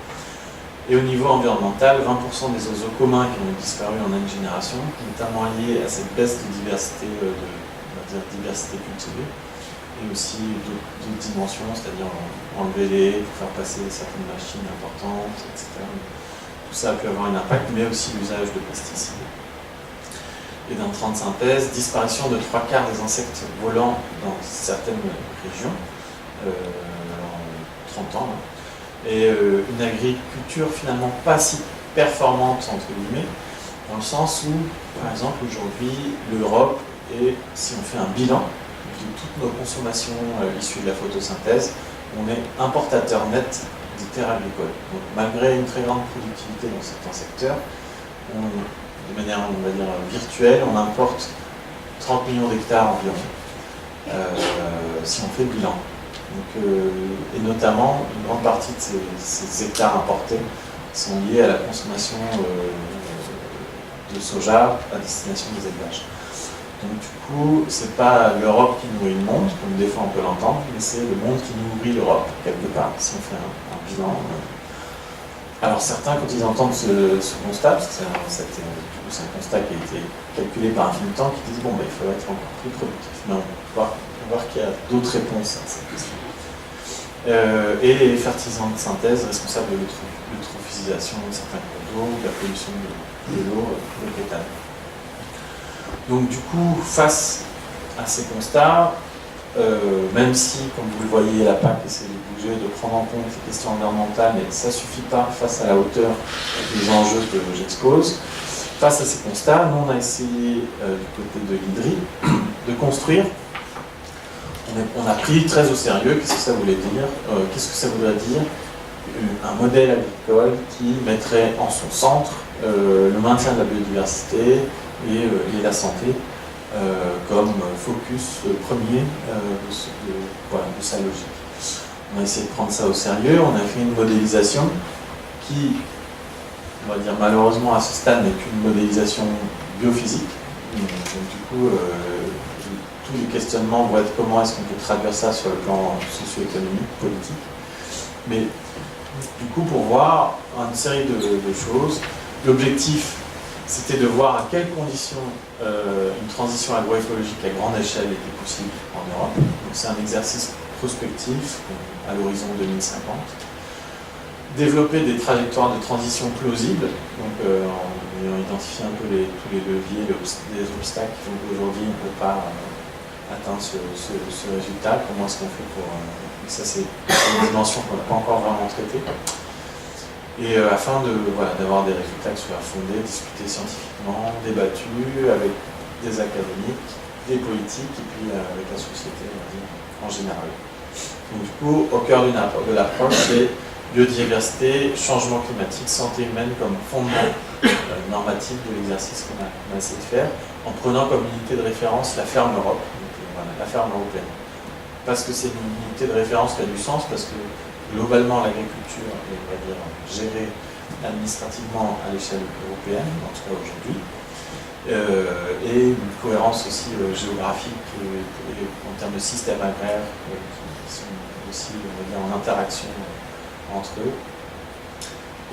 Et au niveau environnemental, 20% des oiseaux communs qui ont disparu en une génération, notamment liés à cette baisse de diversité, diversité cultivée, et aussi d'autres dimensions, c'est-à-dire enlever les pour faire passer certaines machines importantes, etc. Tout ça a pu avoir un impact, mais aussi l'usage de pesticides. Et d'intrants de synthèse, disparition de 3/4 des insectes volants dans certaines régions, en 30 ans. Et une agriculture finalement pas si performante, entre guillemets, dans le sens où, par exemple, aujourd'hui, l'Europe est, si on fait un bilan de toutes nos consommations issues de la photosynthèse, on est importateur net des terres agricoles. Donc malgré une très grande productivité dans certains secteurs, de manière, on va dire, virtuelle, on importe 30 millions d'hectares environ, si on fait le bilan. Donc, et notamment, une grande partie de ces hectares importés sont liés à la consommation de soja à destination des élevages. Donc du coup, c'est pas l'Europe qui nourrit le monde, comme des fois on peut l'entendre, mais c'est le monde qui nourrit l'Europe, quelque part, si on fait un bilan. Alors certains, quand ils entendent ce constat, parce que c'est un constat qui a été calculé par un think tank, qui disent bon, il faudrait être encore plus productif. Mais on va voir qu'il y a d'autres réponses à cette question. Et les fertilisants de synthèse responsables de l'eutrophisation de certains cours d'eau, de la pollution de l'eau potable. Donc du coup, face à ces constats, même si, comme vous le voyez, la PAC essaie de bouger, de prendre en compte les questions environnementales, mais ça ne suffit pas face à la hauteur des enjeux que j'expose. Face à ces constats, nous on a essayé, du côté de l'IDRI, de construire. On a pris très au sérieux, qu'est-ce que ça voulait dire, qu'est-ce que ça voudrait dire un modèle agricole qui mettrait en son centre le maintien de la biodiversité et la santé comme focus premier de sa logique. On a essayé de prendre ça au sérieux, on a fait une modélisation qui, on va dire malheureusement à ce stade, n'est qu'une modélisation biophysique. Donc, du coup, tous les questionnements vont être comment est-ce qu'on peut traduire ça sur le plan socio-économique, politique. Mais du coup, pour voir une série de choses, l'objectif, c'était de voir à quelles conditions une transition agroécologique à grande échelle était possible en Europe. Donc c'est un exercice prospectif à l'horizon 2050. Développer des trajectoires de transition plausibles, donc en ayant identifié un peu tous les leviers, les obstacles qui font qu'aujourd'hui on ne peut pas atteindre ce résultat. Comment est-ce qu'on fait pour... ça c'est une dimension qu'on n'a pas encore vraiment traitée. Et afin d'avoir des résultats qui soient fondés, discutés scientifiquement, débattus avec des académiques, des politiques et puis avec la société, on va dire, en général. Donc du coup, au cœur de l'approche, c'est biodiversité, changement climatique, santé humaine comme fondement normatif de l'exercice qu'on a essayé de faire, en prenant comme unité de référence la ferme Europe, donc, la ferme européenne. Parce que c'est une unité de référence qui a du sens, parce que globalement l'agriculture est, on va dire, gérée administrativement à l'échelle européenne, en tout cas aujourd'hui, et une cohérence aussi géographique et en termes de systèmes agraires qui sont aussi, on va dire, en interaction entre eux.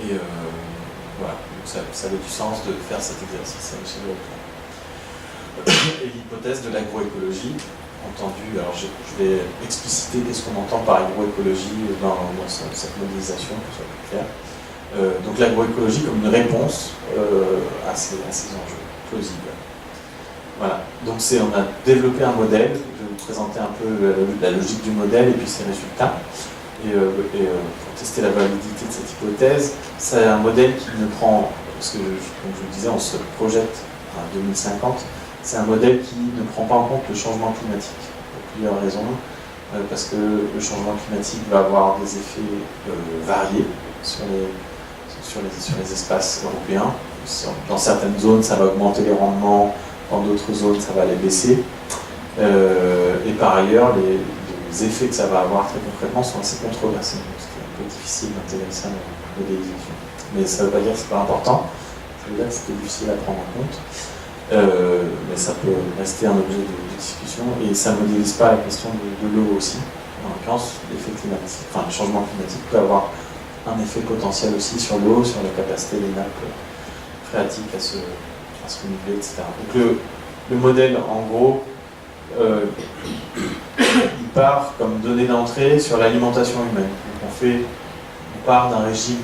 Et voilà, donc ça avait du sens de faire cet exercice à l'échelle européenne. Et l'hypothèse de l'agroécologie, entendu, alors je vais expliciter qu'est-ce qu'on entend par agroécologie dans cette modélisation, que ça peut faire. Donc l'agroécologie comme une réponse à ces enjeux plausibles. Voilà, donc on a développé un modèle, je vais vous présenter un peu la logique du modèle et puis ses résultats. Et pour tester la validité de cette hypothèse, c'est un modèle qui ne prend, parce que comme je vous le disais, on se projette à 2050, c'est un modèle qui ne prend pas en compte le changement climatique, pour plusieurs raisons. Parce que le changement climatique va avoir des effets variés sur les espaces européens. Dans certaines zones, ça va augmenter les rendements, dans d'autres zones, ça va les baisser. Et par ailleurs, les effets que ça va avoir très concrètement sont assez controversés. C'est un peu difficile d'intégrer ça dans la modélisation. Mais ça ne veut pas dire que ce n'est pas important, ça veut dire que c'est difficile à prendre en compte. Mais ça peut rester un objet de discussion et ça ne modélise pas la question de l'eau aussi. En l'occurrence, l'effet climatique, enfin le changement climatique peut avoir un effet potentiel aussi sur l'eau, sur la capacité des nappes phréatiques à se renouveler, etc. Donc le modèle, en gros, il part comme donnée d'entrée sur l'alimentation humaine. Donc on part d'un régime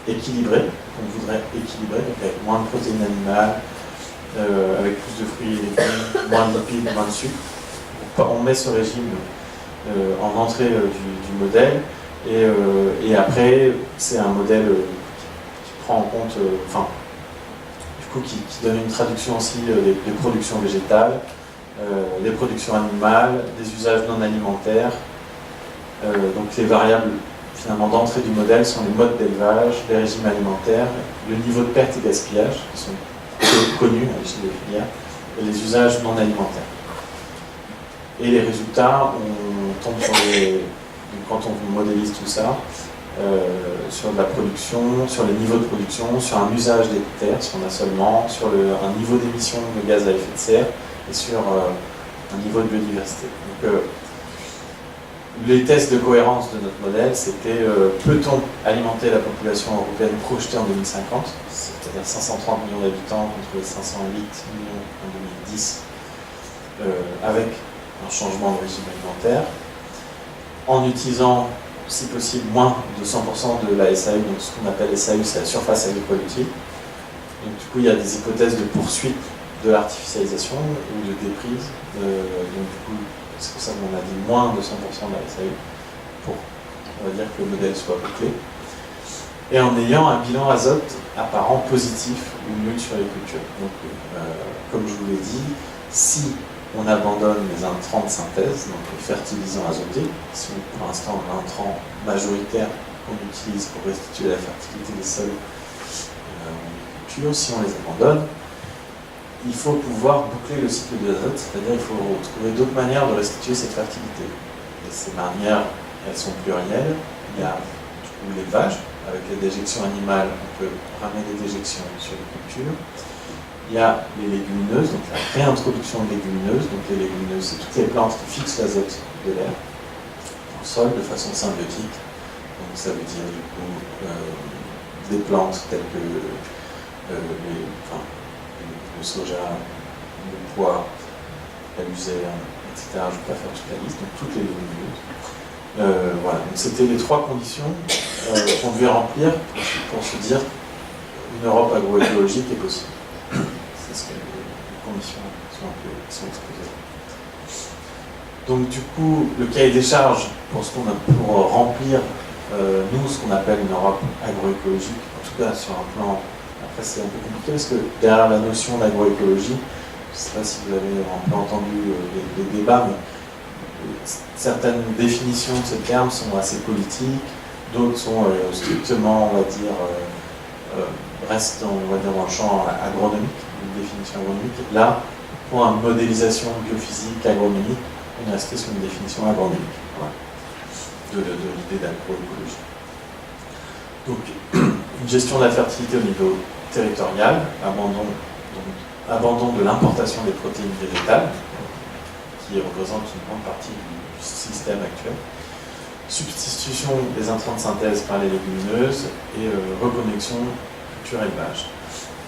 équilibré, qu'on voudrait équilibrer, donc avec moins de protéines animales, avec plus de fruits et légumes, moins de lipides, moins de sucre. On met ce régime en entrée du modèle et après c'est un modèle qui prend en compte, qui donne une traduction aussi des productions végétales, des productions animales, des usages non alimentaires. Donc les variables finalement d'entrée du modèle sont les modes d'élevage, les régimes alimentaires, le niveau de perte et gaspillage, qui sont connus à l'échelle des filières, et les usages non alimentaires. Et les résultats, on tombe quand on modélise tout ça, sur la production, sur les niveaux de production, sur un usage des terres, si on a seulement, sur un niveau d'émission de gaz à effet de serre et sur un niveau de biodiversité. Donc, les tests de cohérence de notre modèle, c'était peut-on alimenter la population européenne projetée en 2050, c'est-à-dire 530 millions d'habitants contre les 508 millions en 2010, avec un changement de régime alimentaire, en utilisant, si possible, moins de 100% de la SAU, donc ce qu'on appelle SAU, c'est la surface agricole utile. Donc du coup, il y a des hypothèses de poursuite de l'artificialisation ou de déprise. Donc du coup, c'est pour ça qu'on a dit moins de 100% de la SAU, pour, on va dire, que le modèle soit bouclé. Et en ayant un bilan azote apparent positif ou nul sur les cultures. Donc, comme je vous l'ai dit, si on abandonne les intrants de synthèse, donc les fertilisants azotés, qui sont pour l'instant l'intrant majoritaire qu'on utilise pour restituer la fertilité des sols en agriculture, si on les abandonne, il faut pouvoir boucler le cycle de l'azote, c'est-à-dire qu'il faut trouver d'autres manières de restituer cette fertilité. Et ces manières, elles sont plurielles. Il y a l'élevage, avec les déjections animales, on peut ramener des déjections sur les cultures. Il y a les légumineuses, donc la réintroduction de légumineuses. Donc les légumineuses, c'est toutes les plantes qui fixent l'azote de l'air dans le sol de façon symbiotique. Donc ça veut dire du coup des plantes telles que le soja, le pois, la luzerne, etc. Je ne vais pas faire toute la liste, donc toutes les légumineuses. Voilà, donc c'était les trois conditions qu'on devait remplir pour se dire une Europe agroécologique est possible. C'est ce que les conditions sont exposées. Donc du coup, le cahier des charges pour remplir nous ce qu'on appelle une Europe agroécologique, en tout cas sur un plan. Après c'est un peu compliqué parce que derrière la notion d'agroécologie, je ne sais pas si vous avez un peu entendu les débats, mais certaines définitions de ce terme sont assez politiques, d'autres sont strictement, on va dire, restent on va dire, dans le champ agronomique, une définition agronomique. Là, pour une modélisation biophysique agronomique, on est resté sur une définition agronomique de l'idée d'agroécologie. Donc, une gestion de la fertilité au niveau territorial, abandon de l'importation des protéines végétales, qui représente une grande partie du système actuel, substitution des intrants de synthèse par les légumineuses et reconnexion culture-élevage.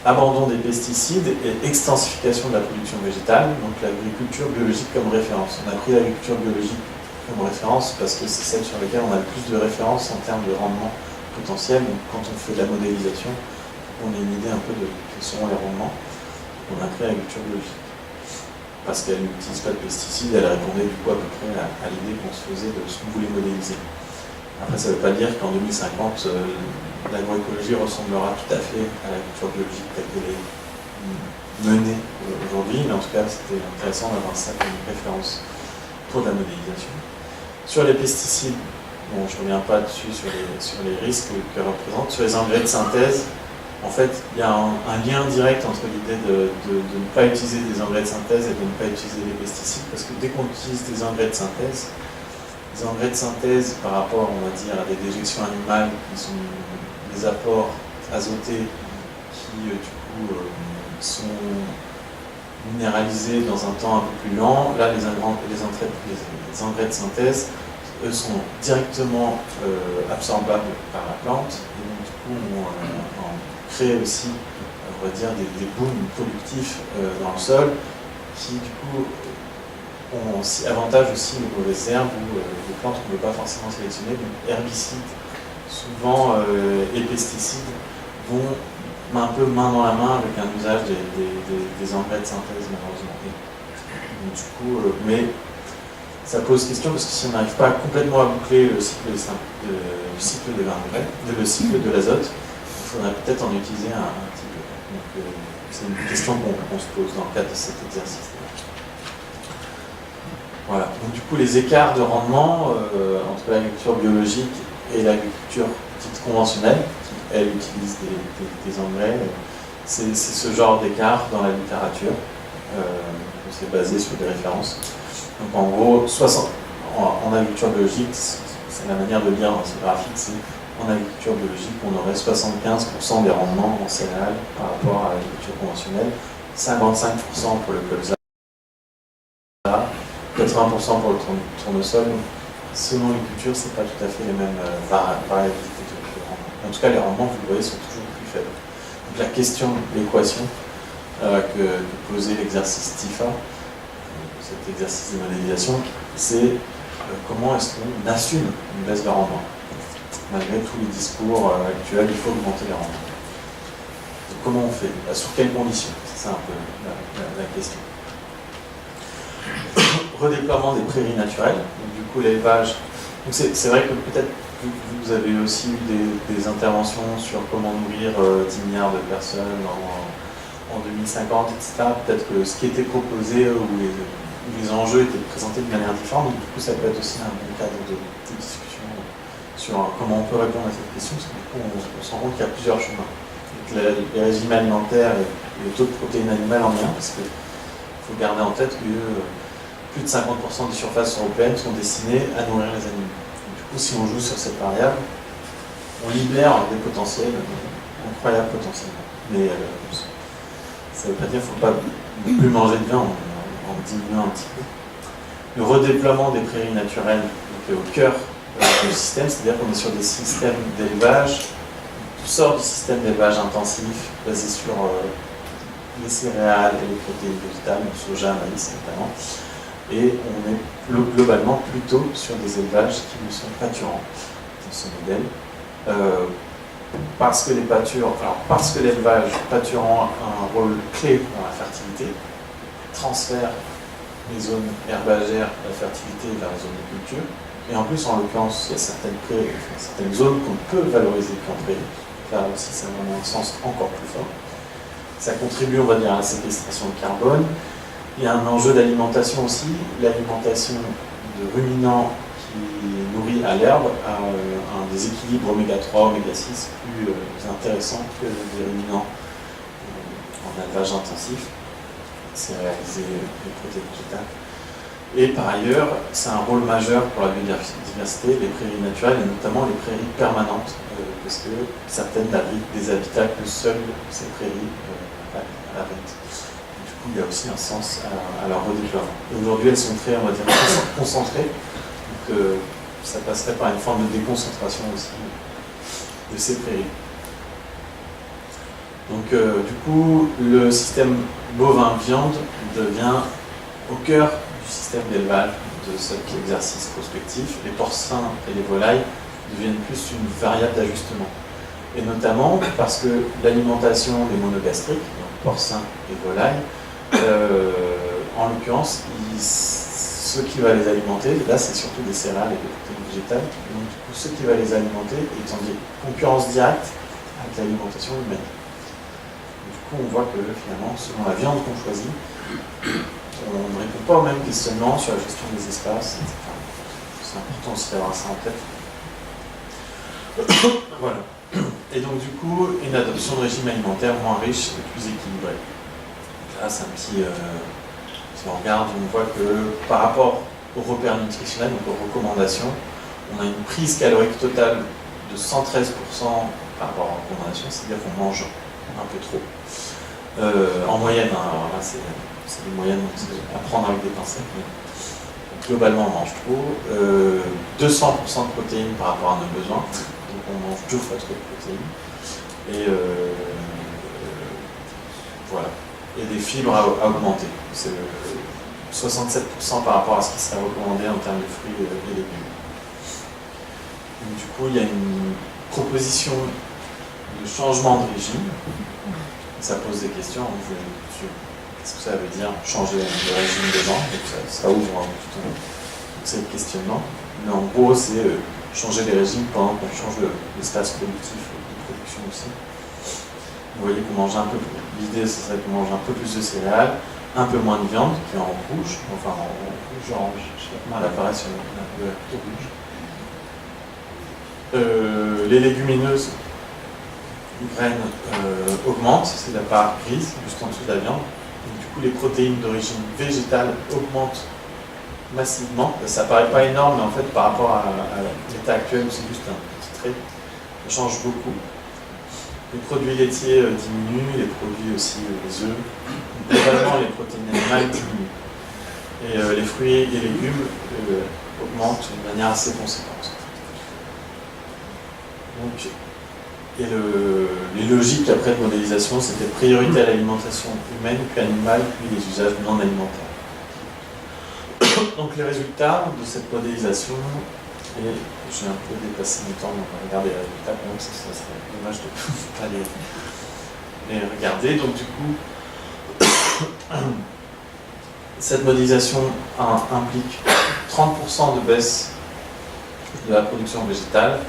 Abandon des pesticides et extensification de la production végétale, donc l'agriculture biologique comme référence. On a pris l'agriculture biologique comme référence parce que c'est celle sur laquelle on a le plus de références en termes de rendement potentiel. Donc quand on fait de la modélisation, on a une idée un peu de quels seront les rendements. On a pris l'agriculture biologique. Parce qu'elle n'utilise pas de pesticides, elle répondait du coup à peu près à l'idée qu'on se faisait de ce qu'on voulait modéliser. Après, ça ne veut pas dire qu'en 2050, l'agroécologie ressemblera tout à fait à l'agriculture biologique telle qu'elle est menée aujourd'hui, mais en tout cas, c'était intéressant d'avoir ça comme référence pour la modélisation. Sur les pesticides, bon, je ne reviens pas dessus sur les risques que représentent. Sur les engrais de synthèse, en fait, il y a un lien direct entre l'idée de ne pas utiliser des engrais de synthèse et de ne pas utiliser les pesticides, parce que dès qu'on utilise des engrais de synthèse, par rapport, on va dire, à des déjections animales qui sont des apports azotés qui, du coup, sont minéralisés dans un temps un peu plus lent, là, les engrais de synthèse, eux, sont directement absorbables par la plante, et donc, du coup, on crée aussi, on va dire, des booms productifs dans le sol qui, du coup, ont aussi avantage aussi les mauvaises herbes ou les plantes qu'on ne peut pas forcément sélectionner. Donc herbicides, souvent, et pesticides vont un peu main dans la main avec un usage des engrais de synthèse, malheureusement. Donc, du coup, mais ça pose question parce que si on n'arrive pas complètement à boucler le cycle de l'engrais, le cycle de l'azote, il faudrait peut-être en utiliser un petit peu. Donc c'est une question qu'on se pose dans le cadre de cet exercice. Voilà. Donc du coup, les écarts de rendement entre l'agriculture biologique et l'agriculture dite conventionnelle, qui elle utilise des engrais, c'est ce genre d'écart dans la littérature. C'est basé sur des références. Donc en gros, en agriculture biologique, c'est la manière de lire dans ce graphique, c'est en agriculture biologique, on aurait 75% des rendements en céréales par rapport à l'agriculture conventionnelle, 55% pour le colza, 80% pour le tournesol. Selon les cultures, ce n'est pas tout à fait les mêmes variabilités de rendement. En tout cas, les rendements, vous le voyez, sont toujours plus faibles. Donc la question, l'équation que posait l'exercice TIFA, cet exercice de modélisation, c'est comment est-ce qu'on assume une baisse de rendement. Malgré tous les discours actuels, il faut augmenter les rendements. Donc, comment on fait? Sur quelles conditions? C'est ça un peu la question. Redéploiement des prairies naturelles, donc du coup l'élevage. C'est vrai que peut-être vous avez aussi eu des interventions sur comment nourrir 10 milliards de personnes en 2050, etc. Peut-être que ce qui était proposé ou les enjeux étaient présentés de manière différente, donc du coup ça peut être aussi un bon cadre de discussion sur comment on peut répondre à cette question, parce que du coup on se rend compte qu'il y a plusieurs chemins. Les régimes alimentaires et les taux de protéines animales en lien, parce qu'il faut garder en tête que plus de 50% des surfaces européennes sont destinées à nourrir les animaux. Donc, du coup, si on joue sur cette variable, on libère des potentiels, incroyables potentiels. Mais Ça ne veut pas dire qu'il ne faut pas plus manger de viande, en diminuant un petit peu. Le redéploiement des prairies naturelles est au cœur du système, c'est-à-dire qu'on est sur des systèmes d'élevage, tout sort du système d'élevage intensif, basé sur les céréales et les protéines végétales, le soja, maïs notamment. Et on est globalement plutôt sur des élevages qui ne sont pâturants dans ce modèle. Parce que l'élevage pâturant a un rôle clé dans la fertilité, transfère les zones herbagères de la fertilité vers les zones de culture. Et en plus, en l'occurrence, il y a certaines zones qu'on peut valoriser qu'en prairie. Là aussi, ça a vraiment un sens encore plus fort. Ça contribue, on va dire, à la séquestration de carbone. Il y a un enjeu d'alimentation aussi. L'alimentation de ruminants qui nourrit à l'herbe a un déséquilibre oméga 3, oméga 6 plus intéressant que des ruminants en élevage intensif. C'est réalisé les protéines végétales. Et par ailleurs, c'est un rôle majeur pour la biodiversité, les prairies naturelles et notamment les prairies permanentes, parce que certaines abritent des habitats que seules ces prairies abritent. Du coup, il y a aussi un sens à leur redéploiement. Aujourd'hui, elles sont très, on va dire, concentrées, donc ça passerait par une forme de déconcentration aussi de ces prairies. Donc, du coup, le système bovin-viande devient au cœur du système d'élevage de cet exercice prospectif. Les porcins et les volailles deviennent plus une variable d'ajustement. Et notamment parce que l'alimentation des monogastriques, donc porcins et volailles, en l'occurrence, ce qui va les alimenter, là c'est surtout des céréales et des protéines végétales, donc du coup ce qui va les alimenter est en concurrence directe avec l'alimentation humaine. Du coup on voit que finalement, selon la viande qu'on choisit, on ne répond pas au même questionnement sur la gestion des espaces, etc. C'est important aussi d'avoir ça en tête. Voilà. Et donc du coup, une adoption de régime alimentaire moins riche et plus équilibré. Donc là, c'est un petit... si on regarde, on voit que par rapport aux repères nutritionnels, donc aux recommandations, on a une prise calorique totale de 113% par rapport aux recommandations, c'est-à-dire qu'on mange un peu trop. En moyenne, hein, alors là c'est des moyennes, donc c'est à prendre avec des pincettes. Donc, globalement, on mange trop. 200% de protéines par rapport à nos besoins. Donc on mange 2 fois trop de protéines. Et voilà. Et des fibres à augmenter. C'est 67% par rapport à ce qui serait recommandé en termes de fruits et légumes. Donc, du coup, il y a une proposition de changement de régime. Ça pose des questions. Qu'est-ce que ça veut dire changer de régime des gens? Ça ouvre tout ces questionnements. Mais en gros, c'est changer les régimes pendant qu'on change l'espace productif de production aussi. Vous voyez qu'on mange un peu plus. L'idée, ce serait qu'on mange un peu plus de céréales, un peu moins de viande, qui est en rouge, enfin en rouge-orange, je ne sais pas comment elle apparaît sur le rouge. Les légumineuses, graines augmentent, c'est la part grise, juste en dessous de la viande. Donc, du coup, les protéines d'origine végétale augmentent massivement. Ça paraît pas énorme, mais en fait, par rapport à l'état actuel, c'est juste un petit trait, ça change beaucoup. Les produits laitiers diminuent, les produits aussi, les œufs. Globalement, les protéines animales diminuent. Et les fruits et légumes augmentent de manière assez conséquente. Donc, les logiques après de modélisation, c'était priorité à l'alimentation humaine, puis animale, puis les usages non alimentaires. Donc les résultats de cette modélisation, et j'ai un peu dépassé mon temps, on va regarder les résultats, quand même, ça serait dommage de ne pas les regarder. Donc du coup, cette modélisation implique 30% de baisse de la production végétale,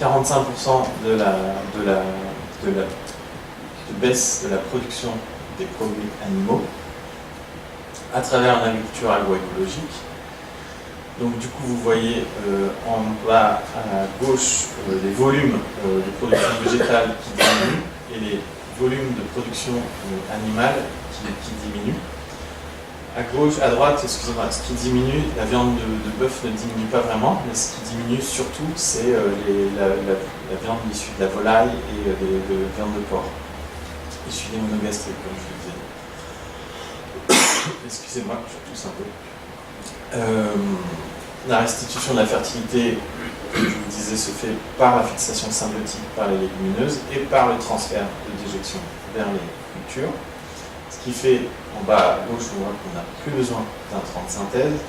45% de baisse de la production des produits animaux à travers une agriculture agroécologique. Donc du coup vous voyez en bas à gauche les volumes de production végétale qui diminuent et les volumes de production animale qui diminuent. À gauche, à droite, excusez-moi, ce qui diminue, la viande de bœuf ne diminue pas vraiment, mais ce qui diminue surtout, c'est la viande issue de la volaille et de viande de porc. issus des monogastriques, comme je le disais. Excusez-moi, je tousse un peu. La restitution de la fertilité, comme je vous le disais, se fait par la fixation symbiotique par les légumineuses et par le transfert de déjection vers les cultures. Ce qui fait, en bas à gauche, on voit qu'on n'a plus besoin d'intrants de synthèse.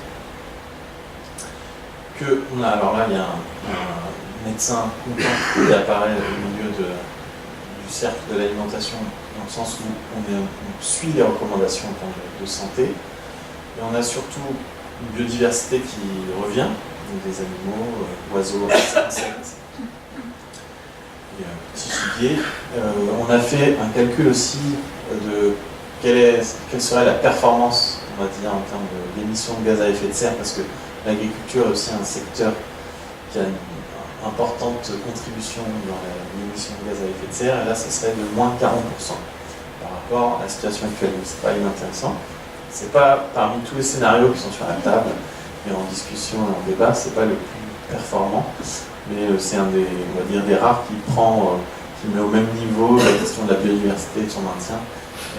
Alors là, il y a un médecin content qui apparaît au milieu du cercle de l'alimentation, dans le sens où on suit les recommandations en termes de santé. Et on a surtout une biodiversité qui revient, donc des animaux, oiseaux, insectes, et petits gibiers. On a fait un calcul aussi de quelle serait la performance, on va dire, en termes d'émissions de gaz à effet de serre, parce que l'agriculture est aussi un secteur qui a une importante contribution dans l'émission de gaz à effet de serre, et là, ce serait de moins 40% par rapport à la situation actuelle. Donc, c'est pas inintéressant. C'est pas, parmi tous les scénarios qui sont sur la table et en discussion et en débat, c'est pas le plus performant, mais c'est un des, on va dire, des rares qui met au même niveau la question de la biodiversité et de son maintien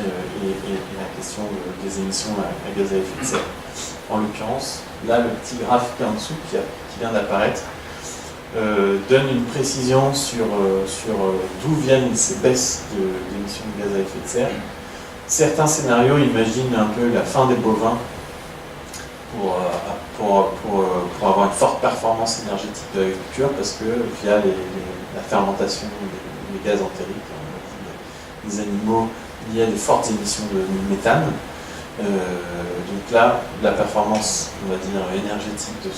et la question des émissions à gaz à effet de serre. En l'occurrence, là, le petit graphe qui est en dessous, qui vient d'apparaître, donne une précision sur d'où viennent ces baisses d'émissions de gaz à effet de serre. Certains scénarios imaginent un peu la fin des bovins pour avoir une forte performance énergétique de l'agriculture, parce que via la fermentation des gaz entériques, les animaux, il y a des fortes émissions de méthane. Donc là, la performance, on va dire, énergétique de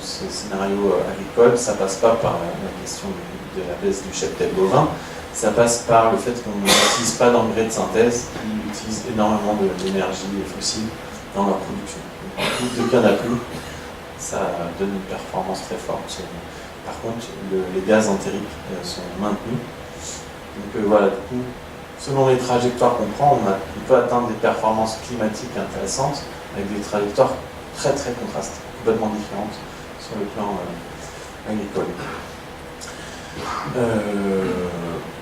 ce scénario agricole, ça passe pas par la question de la baisse du cheptel bovin, ça passe par le fait qu'on n'utilise pas d'engrais de synthèse qui utilisent énormément d'énergie fossile dans leur production. Donc, dès qu'il n'y en a plus, ça donne une performance très forte. Par contre, les gaz entériques sont maintenus. Donc voilà, du coup, selon les trajectoires qu'on prend, on peut atteindre des performances climatiques intéressantes avec des trajectoires très très contrastées, complètement différentes sur le plan agricole.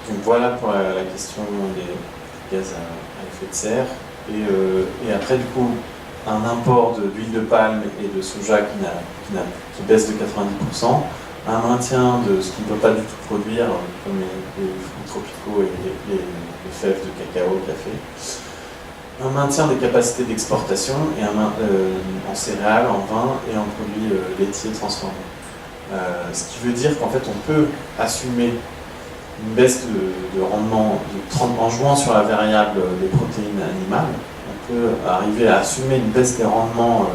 Donc voilà pour la question des gaz à effet de serre. Et après, du coup, un import d'huile de palme et de soja qui baisse de 90%, un maintien de ce qu'il ne peut pas du tout produire, comme les fruits tropicaux et les fèves de cacao, café, un maintien des capacités d'exportation et en céréales, en vin et en produits laitiers transformés. Ce qui veut dire qu'en fait on peut assumer une baisse de rendement en jouant sur la variable des protéines animales. On peut arriver à assumer une baisse des rendements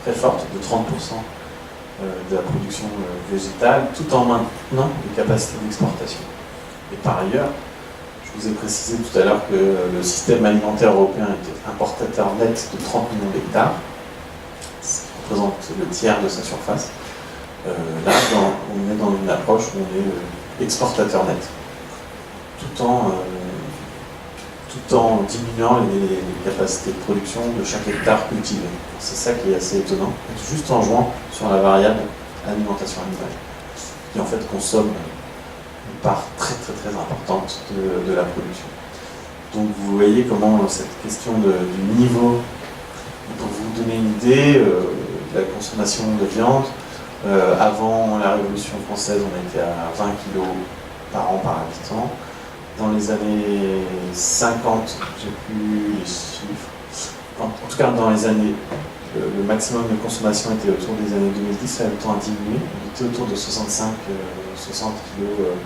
très forte de 30% de la production végétale, tout en maintenant les capacités d'exportation. Et par ailleurs, je vous ai précisé tout à l'heure que le système alimentaire européen était importateur net de 30 millions d'hectares, ce qui représente le tiers de sa surface. Là, on est dans une approche où on est exportateur net, tout en diminuant les capacités de production de chaque hectare cultivé. C'est ça qui est assez étonnant, juste en jouant sur la variable alimentation animale, qui en fait consomme une part très très très importante de la production. Donc vous voyez comment cette question du niveau, pour vous donner une idée, de la consommation de viande, avant la Révolution française, on était à 20 kg par an par habitant. Dans les années 50, j'ai plus les chiffres. En tout cas, dans les années, le maximum de consommation était autour des années 2010, ça a eu le temps à diminuer. On était autour de 65-60 kg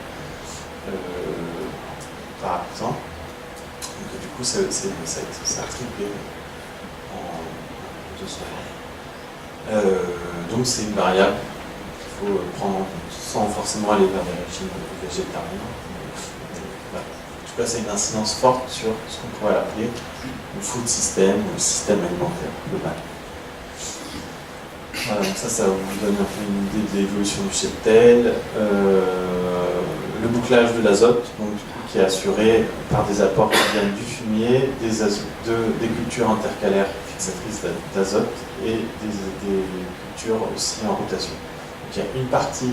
par habitant. Donc, du coup, ça a triplé en 200 ans. Donc c'est une variable qu'il faut prendre en compte, sans forcément aller vers des régimes végétariens. Voilà. En tout cas, c'est une incidence forte sur ce qu'on pourrait appeler le food system ou le système alimentaire global. Voilà, donc ça vous donne un peu une idée de l'évolution du cheptel. Le bouclage de l'azote, donc, qui est assuré par des apports qui viennent du fumier, des cultures intercalaires fixatrices d'azote et des cultures aussi en rotation. Donc, il y a une partie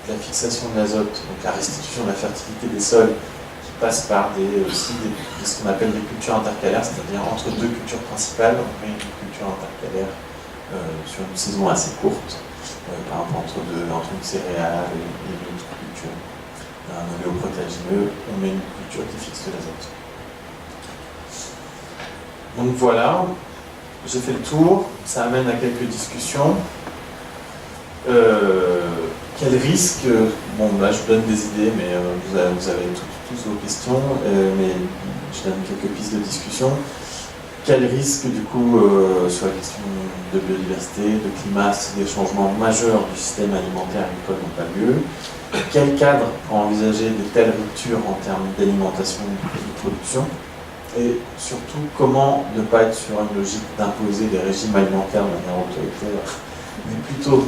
de la fixation de l'azote, donc la restitution de la fertilité des sols, qui passe par ce qu'on appelle des cultures intercalaires, c'est-à-dire entre deux cultures principales, on fait une culture intercalaire sur une saison assez courte, par exemple entre une céréale et une autre culture. Un oléoprotéagineux, on met une culture qui fixe l'azote. Donc voilà, j'ai fait le tour, ça amène à quelques discussions. Quel risque, bon là je vous donne des idées, mais vous avez tous vos questions, mais je donne quelques pistes de discussion. Quel risque du coup sur la question de biodiversité, de climat, si des changements majeurs du système alimentaire agricole n'ont pas lieu? Quel cadre envisager de telles ruptures en termes d'alimentation et de production? Et surtout, comment ne pas être sur une logique d'imposer des régimes alimentaires de manière autoritaire, mais plutôt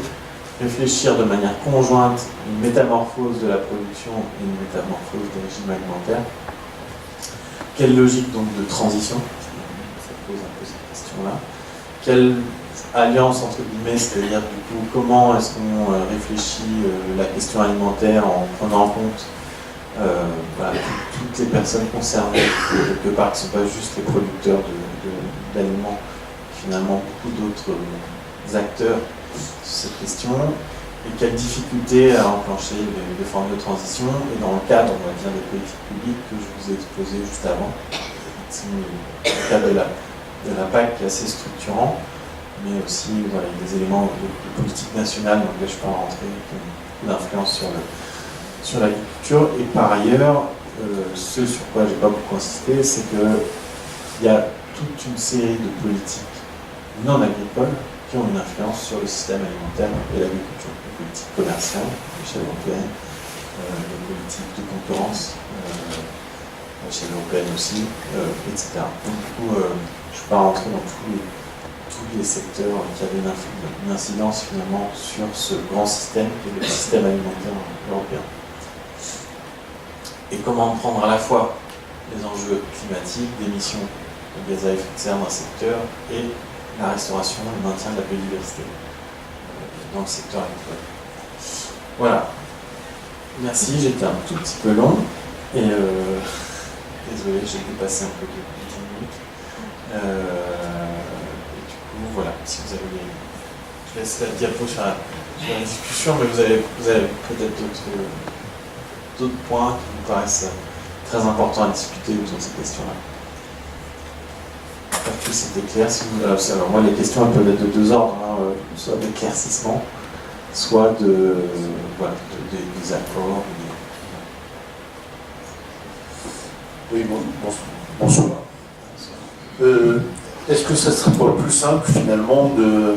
réfléchir de manière conjointe une métamorphose de la production et une métamorphose des régimes alimentaires. Quelle logique donc de transition? Ça pose un peu cette question-là. Quelle alliance entre guillemets, c'est-à-dire du coup comment est-ce qu'on réfléchit la question alimentaire en prenant en compte voilà, toutes les personnes concernées, quelque part, qui ne sont pas juste les producteurs d'aliments, finalement beaucoup d'autres acteurs sur cette question, et quelles difficultés à enclencher des formes de transition, et dans le cadre, on va dire, des politiques publiques que je vous ai exposé juste avant, le cadre de la PAC qui est assez structurant, mais aussi voilà, des éléments de politique nationale dans lesquels je peux rentrer, qui ont beaucoup d'influence sur l'agriculture. Et par ailleurs, ce sur quoi j'ai pas beaucoup insisté, c'est qu'il y a toute une série de politiques non agricoles qui ont une influence sur le système alimentaire et l'agriculture. Les politiques commerciales, à l'échelle européenne, les politiques de concurrence, à l'échelle européenne aussi, etc. Donc du coup, je ne suis pas rentré dans tous les secteurs qui avaient une incidence finalement sur ce grand système qui est le système alimentaire européen. Et comment prendre à la fois les enjeux climatiques, d'émissions de gaz à effet de serre d'un secteur et la restauration et le maintien de la biodiversité dans le secteur agricole. Voilà. Merci, j'étais un tout petit peu long et désolé, j'ai dépassé un peu de 10 minutes. Et du coup, voilà, si vous avez je laisse la diapo sur la discussion, mais vous avez peut-être d'autres points qui vous paraissent très importants à discuter autour de ces questions-là. J'espère que c'était clair. Si vous, alors moi, les questions elles peuvent être de deux ordres, hein, soit d'éclaircissement, soit voilà, des accords. Oui, bonsoir. Est-ce que ça serait pas plus simple finalement de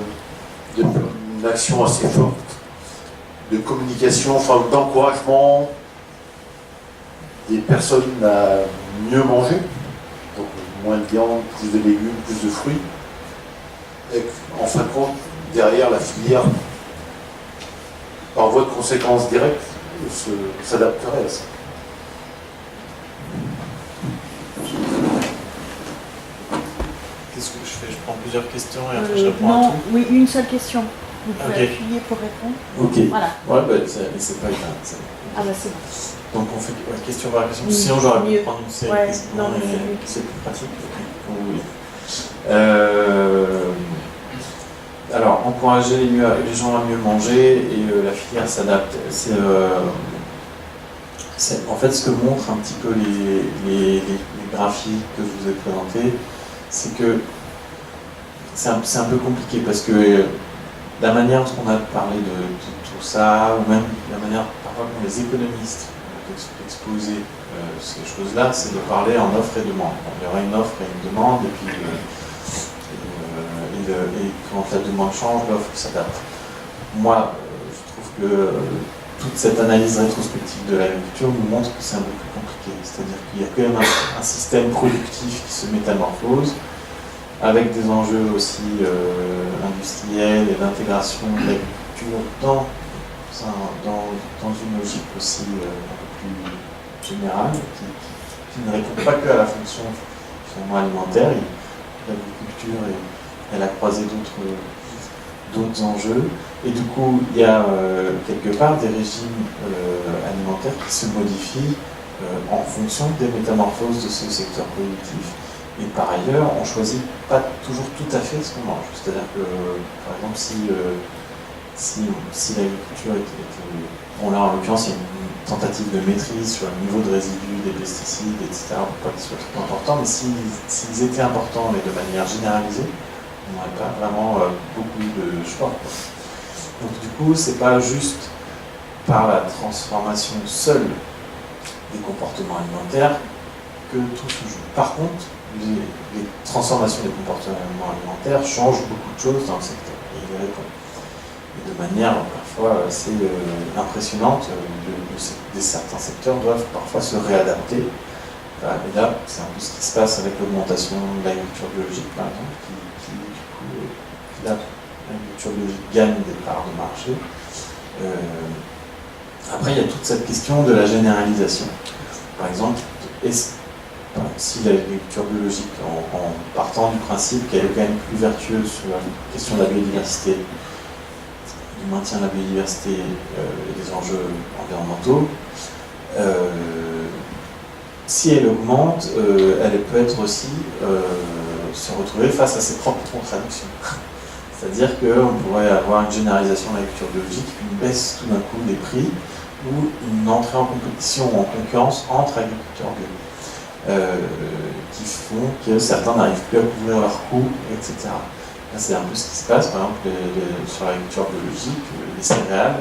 faire une action assez forte de communication, enfin d'encouragement des personnes à mieux manger, donc moins de viande, plus de légumes, plus de fruits, et en fin de compte, derrière la filière, par voie de conséquence directe, s'adapterait à ça. Qu'est-ce que je fais? Je prends plusieurs questions et après je réponds à Non, tout. oui, une seule question. Vous pouvez Okay. appuyer pour répondre. Ok. Voilà. Ouais, bah, c'est pas grave. Ah bah c'est bon. Donc on fait question par question. Oui, Sinon j'aurais pu mieux. prendre une série Ouais, de questions, non, mais mais c'est mieux. c'est plus pratique. Comme vous voulez. Alors, encourager les gens à mieux manger et la filière s'adapte. C'est en fait ce que montrent un petit peu les graphiques que je vous ai présentés, c'est que c'est un peu compliqué parce que la manière dont on a parlé de tout ça, ou même la manière parfois qu'ont les économistes d'exposer ces choses-là, c'est de parler en offre et demande. Il y aura une offre et une demande, et puis et quand la demande change, l'offre s'adapte. Moi, je trouve que toute cette analyse rétrospective de l'agriculture nous montre que c'est un peu plus compliqué. C'est-à-dire qu'il y a quand même un système productif qui se métamorphose, avec des enjeux aussi industriels et d'intégration de l'agriculture dans une logique aussi un peu plus générale, qui ne répond pas que à la fonction finalement alimentaire. L'agriculture est à la croisée d'autres enjeux. Et du coup, il y a quelque part des régimes alimentaires qui se modifient en fonction des métamorphoses de ce secteur productif. Et par ailleurs, on ne choisit pas toujours tout à fait ce qu'on mange. C'est-à-dire que, par exemple, si l'agriculture était... Bon, là, en l'occurrence, il y a une tentative de maîtrise sur le niveau de résidus des pesticides, etc., pour pas qu'ils soient trop importants, mais s'ils étaient importants, mais de manière généralisée, on n'aurait pas vraiment beaucoup de choix. Donc, du coup, c'est pas juste par la transformation seule des comportements alimentaires que tout se joue. Par contre, les transformations des comportements alimentaires changent beaucoup de choses dans le secteur et il y répond. Et de manière parfois assez impressionnante, certains secteurs doivent parfois se réadapter. Et là, c'est un peu ce qui se passe avec l'augmentation de l'agriculture biologique, par exemple, qui du coup, là, l'agriculture biologique gagne des parts de marché. Après, il y a toute cette question de la généralisation. Par exemple, si l'agriculture biologique, en partant du principe qu'elle est quand même plus vertueuse sur la question de la biodiversité, du maintien de la biodiversité et des enjeux environnementaux, si elle augmente, elle peut être aussi se retrouver face à ses propres contradictions. C'est-à-dire qu'on pourrait avoir une généralisation de l'agriculture biologique, une baisse tout d'un coup des prix, ou une entrée en compétition ou en concurrence entre agriculteurs bio, qui font que certains n'arrivent plus à couvrir leurs coûts, etc. Là, c'est un peu ce qui se passe, par exemple, sur l'agriculture biologique, les céréales,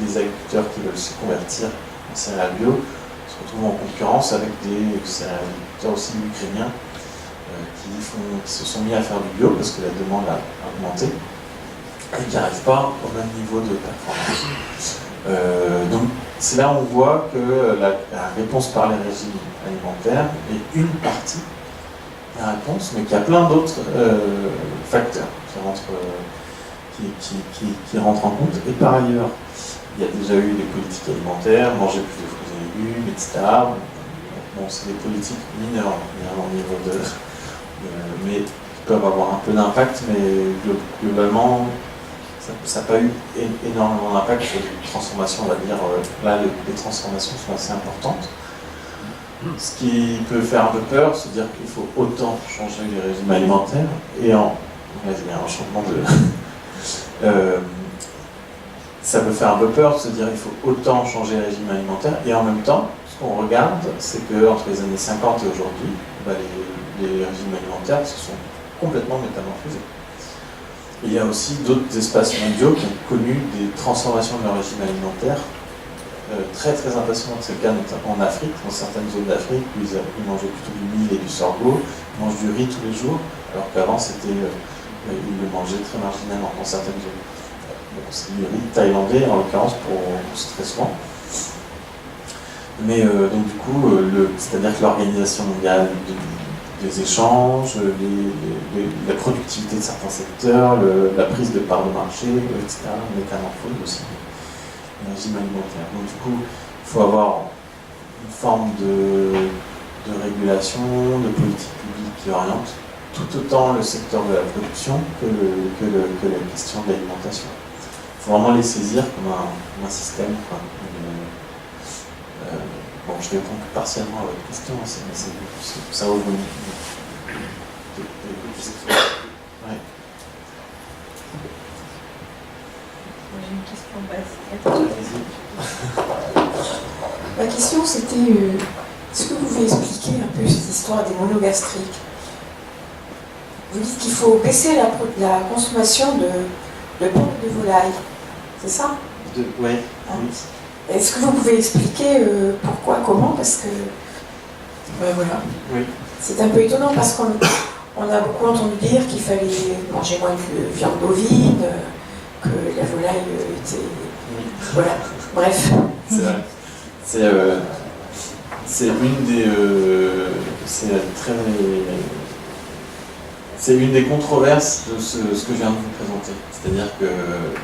les agriculteurs qui veulent se convertir en céréales bio se retrouvent en concurrence avec des agriculteurs aussi ukrainiens qui se sont mis à faire du bio parce que la demande a augmenté et qui n'arrivent pas au même niveau de performance. Donc c'est là où on voit que la réponse par les régimes alimentaires est une partie de la réponse, mais qu'il y a plein d'autres facteurs qui rentrent en compte. Et par ailleurs, il y a déjà eu des politiques alimentaires, manger plus de fruits et légumes, etc. Bon, c'est des politiques mineures au niveau mais qui peuvent avoir un peu d'impact, mais globalement, ça n'a pas eu énormément d'impact sur les transformations, on va dire. Là, les transformations sont assez importantes. Ce qui peut faire un peu peur, c'est de dire qu'il faut autant changer les régimes alimentaires, et il y a un changement de... ça peut faire un peu peur de se dire qu'il faut autant changer les régimes alimentaires, et en même temps, ce qu'on regarde, c'est qu'entre les années 50 et aujourd'hui, les régimes alimentaires se sont complètement métamorphosés. Il y a aussi d'autres espaces mondiaux qui ont connu des transformations de leur régime alimentaire très très impressionnantes. C'est le cas notamment en Afrique, dans certaines zones d'Afrique où ils mangeaient plutôt du mil et du sorgho, ils mangent du riz tous les jours, alors qu'avant ils le mangeaient très marginalement dans certaines zones. C'est du riz thaïlandais en l'occurrence pour très souvent. Mais donc du coup, c'est-à-dire que l'Organisation mondiale des échanges, la productivité de certains secteurs, la prise de parts de marché, etc., la métamorphose aussi, le régime alimentaire. Donc du coup, il faut avoir une forme de régulation, de politique publique qui oriente tout autant le secteur de la production que la question de l'alimentation. Il faut vraiment les saisir comme un système. Bon, je réponds que partiellement à votre question, ça ouvre une... Ouais. J'ai une question Ma question c'était, est-ce que vous pouvez expliquer un peu cette histoire des monogastriques? Vous dites qu'il faut baisser la consommation de porc et de volaille, c'est ça? Oui. Est-ce que vous pouvez expliquer pourquoi, comment? Parce que, voilà. Oui. C'est un peu étonnant parce qu'on a beaucoup entendu dire qu'il fallait manger moins de viande bovine, que la volaille était... Oui. Voilà, bref. C'est vrai. C'est une des... C'est une des controverses de ce que je viens de vous présenter. C'est-à-dire que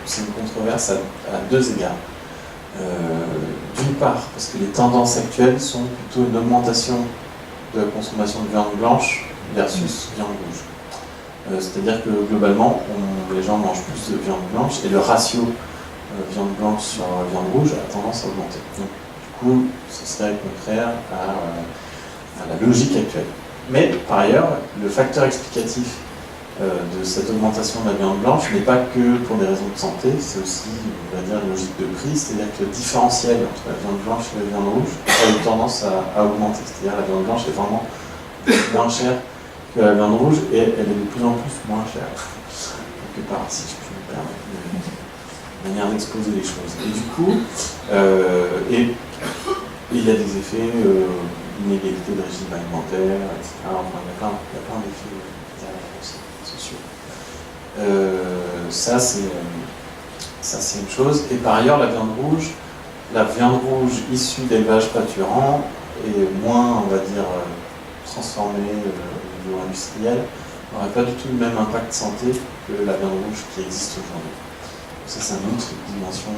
c'est une controverse à deux égards. D'une part, parce que les tendances actuelles sont plutôt une augmentation de la consommation de viande blanche versus viande rouge. C'est-à-dire que globalement, les gens mangent plus de viande blanche et le ratio viande blanche sur viande rouge a tendance à augmenter. Donc, coup, ce serait contraire à la logique actuelle. Mais par ailleurs, le facteur explicatif de cette augmentation de la viande blanche n'est pas que pour des raisons de santé, c'est aussi, on va dire, une logique de prix, c'est-à-dire que le différentiel entre la viande blanche et la viande rouge a eu tendance à augmenter, c'est-à-dire la viande blanche est vraiment moins chère que la viande rouge et elle est de plus en plus moins chère, quelque part, si je puis me permettre, une manière d'exposer les choses. Et du coup, il y a des effets, inégalité de régime alimentaire, etc. Enfin, il y a plein d'effets sociaux. Ça, c'est une chose. Et par ailleurs, la viande rouge issue d'élevage pâturant est moins, on va dire, transformée au niveau industriel, n'aurait pas du tout le même impact santé que la viande rouge qui existe aujourd'hui. Ça, c'est une autre dimension.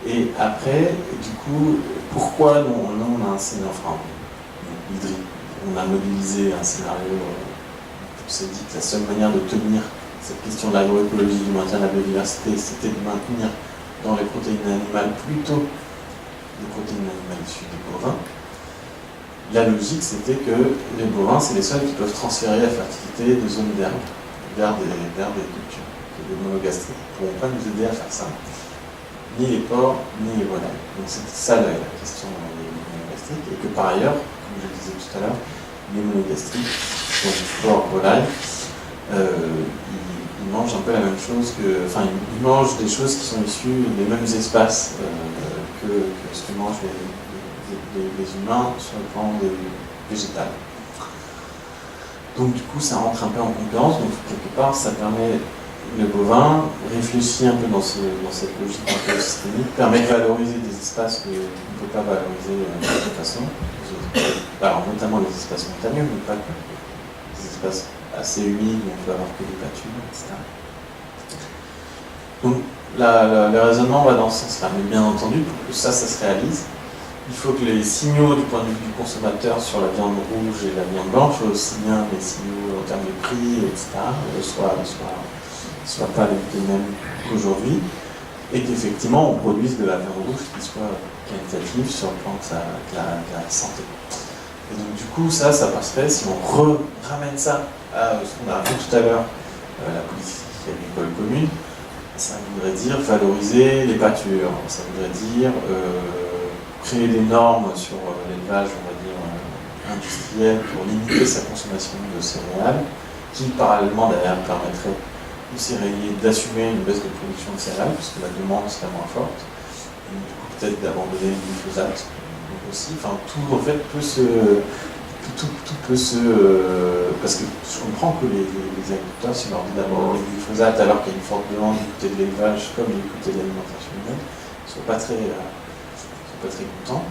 Et après, du coup, pourquoi on a un scénario, enfin, l'IDRI, on a modélisé un scénario, on s'est dit que la seule manière de tenir cette question de l'agroécologie, du maintien de la biodiversité, c'était de maintenir dans les protéines animales plutôt des protéines animales issues des bovins. La logique, c'était que les bovins, c'est les seuls qui peuvent transférer la fertilité de zones d'herbe vers des cultures. Les monogastriques ne pourront pas nous aider à faire ça. Ni les porcs, ni les volailles. Donc c'était ça la question des monogastriques. Et que par ailleurs, comme je le disais tout à l'heure, les monogastriques, donc porcs, volailles, ils mangent un peu la même chose que. Enfin, ils mangent des choses qui sont issues des mêmes espaces que ce que mangent les humains sur le plan végétal. Donc du coup, ça rentre un peu en concurrence, donc quelque part, ça permet. Le bovin réfléchit un peu dans cette logique un peu systémique, permet de valoriser des espaces qu'on ne peut pas valoriser de toute façon. Alors, notamment les espaces montagneux, mais pas que. Des espaces assez humides où on peut avoir que des pâtures, etc. Donc, le raisonnement va dans ce sens-là. Mais bien entendu, pour que ça se réalise, il faut que les signaux du point de vue du consommateur sur la viande rouge et la viande blanche, aussi bien les signaux en termes de prix, etc., soient pas les mêmes qu'aujourd'hui, et qu'effectivement on produise de la viande rouge qui soit qualitative sur le plan de la santé. Et donc du coup ça passerait si on ramène ça à ce qu'on a appris tout à l'heure, la politique agricole commune, ça voudrait dire valoriser les pâtures, ça voudrait dire créer des normes sur l'élevage, on va dire, industriel pour limiter sa consommation de céréales, qui parallèlement derrière permettrait d'assumer une baisse de production de céréales, puisque la demande serait moins forte, et du coup peut-être d'abandonner le glyphosate aussi. Enfin, tout en fait peut se. Parce que je comprends que les agriculteurs, si on leur dit d'abandonner le glyphosate alors qu'il y a une forte demande du côté de l'élevage comme du côté de l'alimentation humaine, ne soient pas très contents.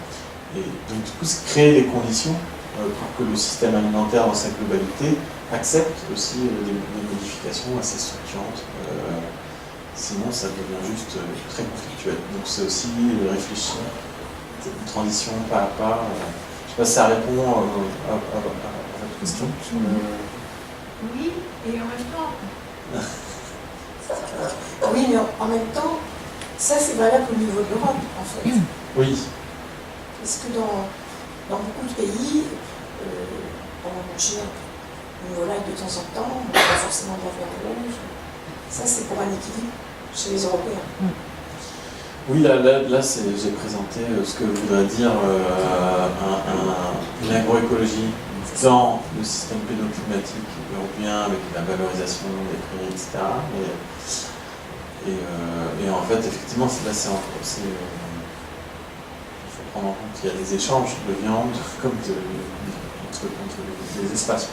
Et donc du coup, c'est créer les conditions pour que le système alimentaire dans sa globalité accepte aussi des modifications assez structurantes, sinon ça devient juste très conflictuel. Donc c'est aussi réfléchir, c'est une transition pas à pas. Je sais pas si ça répond à votre question. Oui, et en même temps. Oui, mais en même temps, ça c'est valable au niveau de l'Europe en fait. Oui. Parce que dans beaucoup de pays, on mange une volaille de temps en temps, pas forcément de la viande rouge. Ça, c'est pour un équilibre chez les Européens. Oui, là j'ai présenté ce que voudrait dire une agroécologie dans le système pédoclimatique européen avec la valorisation des prix, etc. Et en fait, effectivement, il faut prendre en compte qu'il y a des échanges de viande comme entre les espaces.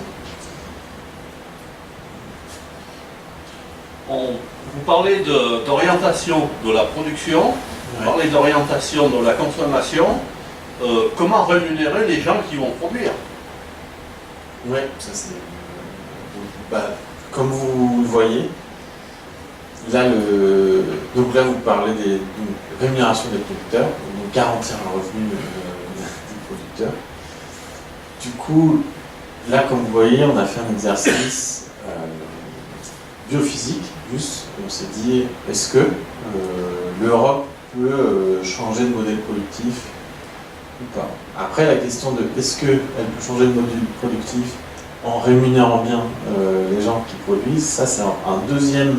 Vous parlez d'orientation de la production, vous parlez d'orientation de la consommation. Comment rémunérer les gens qui vont produire? Oui, ça c'est. Comme vous le voyez, donc là vous parlez de rémunération des producteurs, donc garantir un revenu des producteurs. Du coup, là comme vous voyez, on a fait un exercice biophysique, juste, on s'est dit, est-ce que l'Europe peut changer de modèle productif ou pas. Après, la question de est-ce qu'elle peut changer de modèle productif en rémunérant bien les gens qui produisent, ça c'est un deuxième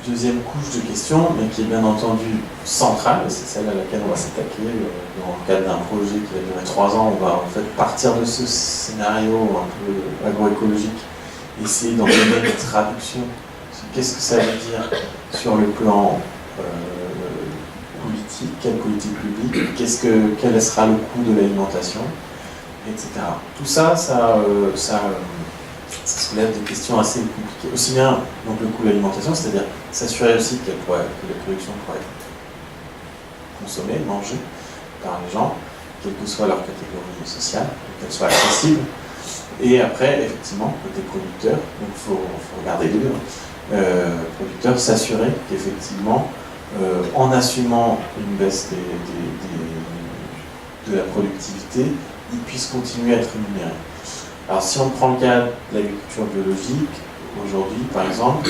couche de questions, mais qui est bien entendu centrale, et c'est celle à laquelle on va s'attaquer dans le cadre d'un projet qui va durer 3 ans. On va en fait partir de ce scénario un peu agroécologique, essayer d'en donner une traduction. Qu'est-ce que ça veut dire sur le plan politique, quelle politique publique, quel sera le coût de l'alimentation, etc. Tout ça, ça soulève des questions assez compliquées. Aussi bien donc, le coût de l'alimentation, c'est-à-dire s'assurer aussi que les productions pourraient être consommées, mangées par les gens, quelle que soit leur catégorie sociale, qu'elles soient accessibles. Et après, effectivement, côté producteur, donc il faut regarder les deux, producteur, s'assurer qu'effectivement, en assumant une baisse de la productivité, ils puissent continuer à être rémunérés. Alors si on prend le cas de l'agriculture biologique, aujourd'hui par exemple,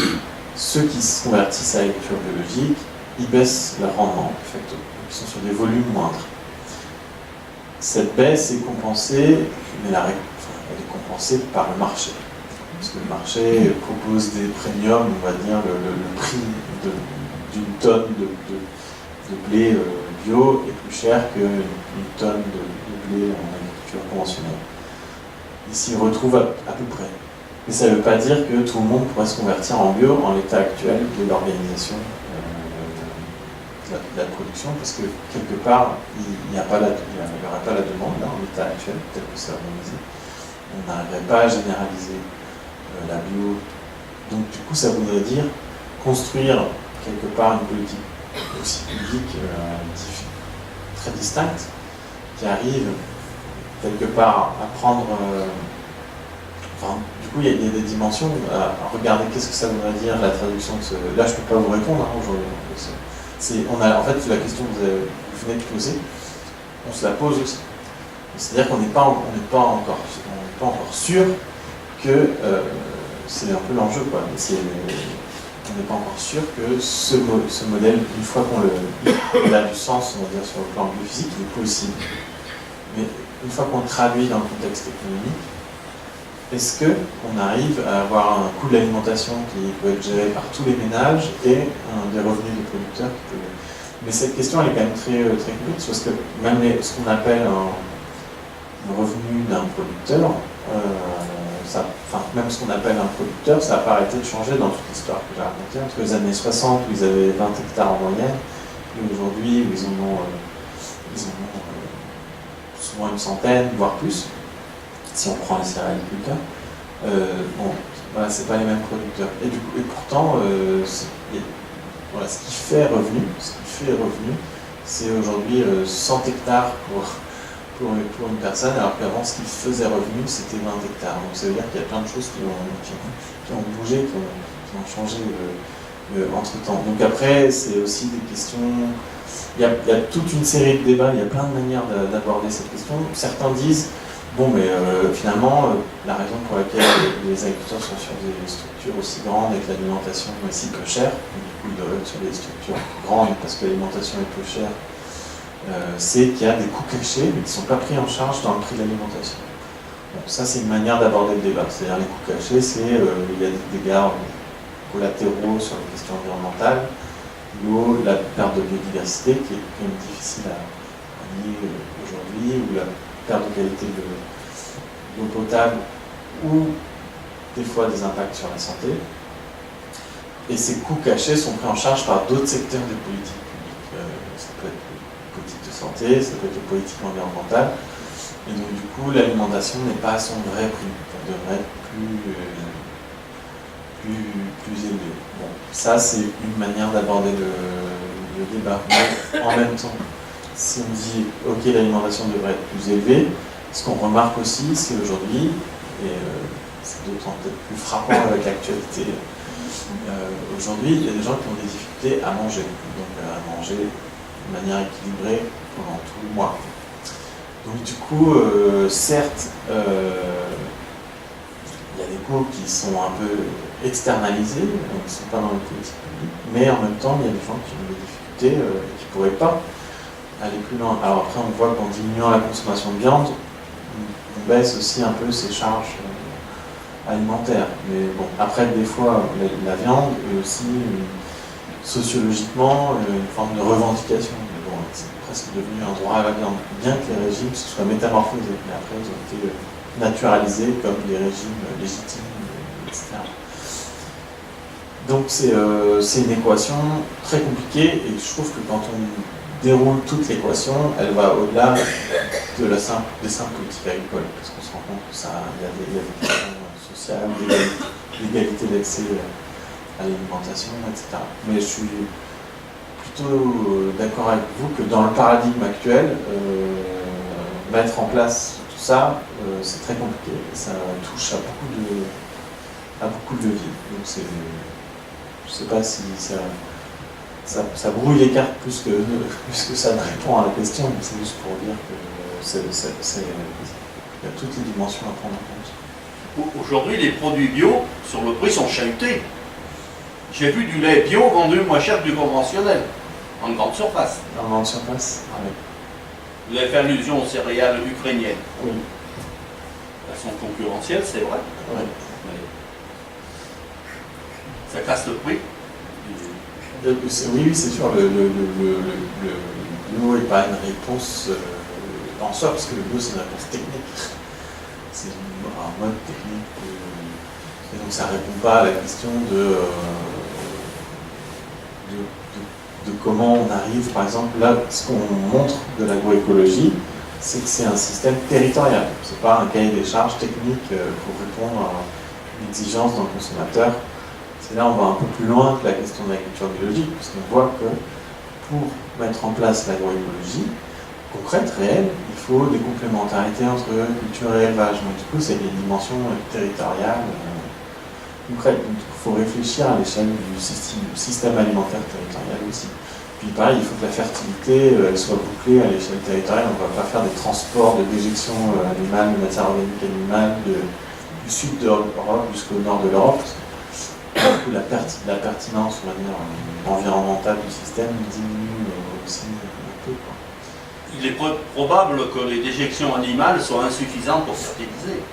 ceux qui se convertissent à l'agriculture biologique, ils baissent leur rendement, en fait, donc ils sont sur des volumes moindres. Cette baisse est compensée, mais elle est compensée par le marché. Parce que le marché propose des premiums, on va dire, le prix d'une tonne de blé bio est plus cher qu'une tonne de blé en agriculture conventionnelle. Ils s'y retrouvent à peu près. Mais ça ne veut pas dire que tout le monde pourrait se convertir en bio en l'état actuel de l'organisation de la production, parce que quelque part, il n'y aurait pas la demande là, en l'état actuel, tel que c'est organisé. On n'arriverait pas à généraliser la bio. Donc du coup, ça voudrait dire construire quelque part une politique aussi publique très distincte, qui arrive quelque part à prendre... du coup, il y a des dimensions à regarder qu'est-ce que ça voudrait dire la traduction de ce... Là, je ne peux pas vous répondre aujourd'hui. En fait, la question que vous venez de poser, on se la pose aussi. C'est-à-dire qu'on n'est pas encore sûr que... c'est un peu l'enjeu, quoi. On n'est pas encore sûr que ce modèle, une fois qu'il a du sens, on va dire, sur le plan biophysique, il est possible. Mais une fois qu'on le traduit dans le contexte économique, est-ce qu'on arrive à avoir un coût de l'alimentation qui peut être géré par tous les ménages et des revenus des producteurs qui peuvent... Mais cette question, elle est quand même très, très complexe, parce que même ce qu'on appelle un revenu d'un producteur, même ce qu'on appelle un producteur, ça n'a pas arrêté de changer dans toute l'histoire que j'ai racontée, entre les années 60 où ils avaient 20 hectares en moyenne, et aujourd'hui où ils en ont souvent une centaine, voire plus, si on prend les céréaliculteurs. C'est pas les mêmes producteurs. Et pourtant, ce qui fait revenu, c'est aujourd'hui 100 hectares pour une personne, alors qu'avant, ce qui faisait revenu, c'était 20 hectares. Donc ça veut dire qu'il y a plein de choses qui ont bougé, qui ont changé entre-temps. Donc après, c'est aussi des questions... Il y a toute une série de débats, il y a plein de manières d'aborder cette question. Certains disent, finalement, la raison pour laquelle les agriculteurs sont sur des structures aussi grandes et que l'alimentation est si peu chère, du coup ils devraient être sur des structures grandes parce que l'alimentation est peu chère, c'est qu'il y a des coûts cachés mais qui ne sont pas pris en charge dans le prix de l'alimentation. Bon, ça c'est une manière d'aborder le débat, c'est-à-dire les coûts cachés, il y a des dégâts collatéraux sur les questions environnementales, l'eau, la perte de biodiversité qui est quand même difficile à nier aujourd'hui, ou la perte de qualité de l'eau potable, ou des fois des impacts sur la santé. Et ces coûts cachés sont pris en charge par d'autres secteurs des politiques publiques. Ça peut être les politiques de santé, ça peut être les politiques environnementales. Et donc du coup, l'alimentation n'est pas à son vrai prix. Elle devrait être plus élevée. Bon, ça c'est une manière d'aborder le débat. Mais en même temps, si on dit ok, l'alimentation devrait être plus élevée, ce qu'on remarque aussi, c'est aujourd'hui, et c'est d'autant peut-être plus frappant avec l'actualité, aujourd'hui, il y a des gens qui ont des difficultés à manger, donc à manger de manière équilibrée pendant tout le mois. Donc du coup, certes, il y a des coûts qui sont un peu externalisés, qui ne sont pas dans les politiques publiques, mais en même temps, il y a des gens qui ont des difficultés difficultés et qui ne pourraient pas aller plus loin. Alors après, on voit qu'en diminuant la consommation de viande, on baisse aussi un peu ses charges alimentaires. Mais bon, après, des fois, la viande est aussi sociologiquement une forme de revendication. Mais bon, c'est presque devenu un droit à la viande, bien que les régimes se soient métamorphosés. Mais après, ils ont été naturalisés comme les régimes légitimes, etc. Donc c'est une équation très compliquée et je trouve que quand on déroule toute l'équation, elle va au-delà de des simples politiques agricoles, parce qu'on se rend compte que il y a des questions sociales, d'égalité d'accès à l'alimentation, etc. Mais je suis plutôt d'accord avec vous que dans le paradigme actuel, mettre en place tout ça, c'est très compliqué. Ça touche à beaucoup de leviers. Donc je ne sais pas si ça brouille les cartes plus que ça ne répond à la question, mais c'est juste pour dire que il y a toutes les dimensions à prendre en compte. Aujourd'hui, les produits bio, sur le prix, sont chahutés. J'ai vu du lait bio vendu moins cher que du conventionnel, en grande surface. En grande surface, oui. Vous avez fait allusion aux céréales ukrainiennes. Oui. Elles sont concurrentielles, c'est vrai. Oui. Mais ça casse le prix. Oui, c'est sûr, le bio n'est pas une réponse en soi, parce que le bio c'est une réponse technique. C'est un mode technique. Et donc ça ne répond pas à la question de comment on arrive, par exemple, là, ce qu'on montre de l'agroécologie, c'est que c'est un système territorial. Ce n'est pas un cahier des charges technique pour répondre à une exigence d'un consommateur. C'est là on va un peu plus loin que la question de l'agriculture biologique, parce qu'on voit que pour mettre en place l'agroécologie concrète, réelle, il faut des complémentarités entre culture et élevage. Donc du coup, c'est des dimensions territoriales concrètes. Donc il faut réfléchir à l'échelle du système alimentaire territorial aussi. Puis pareil, il faut que la fertilité elle soit bouclée à l'échelle territoriale. On ne va pas faire des transports de déjection animale, de matière organique animale du sud de l'Europe jusqu'au nord de l'Europe. La pertinence, on va dire, environnementale du système diminue aussi un peu. Quoi. Il est probable que les déjections animales soient insuffisantes pour fertiliser.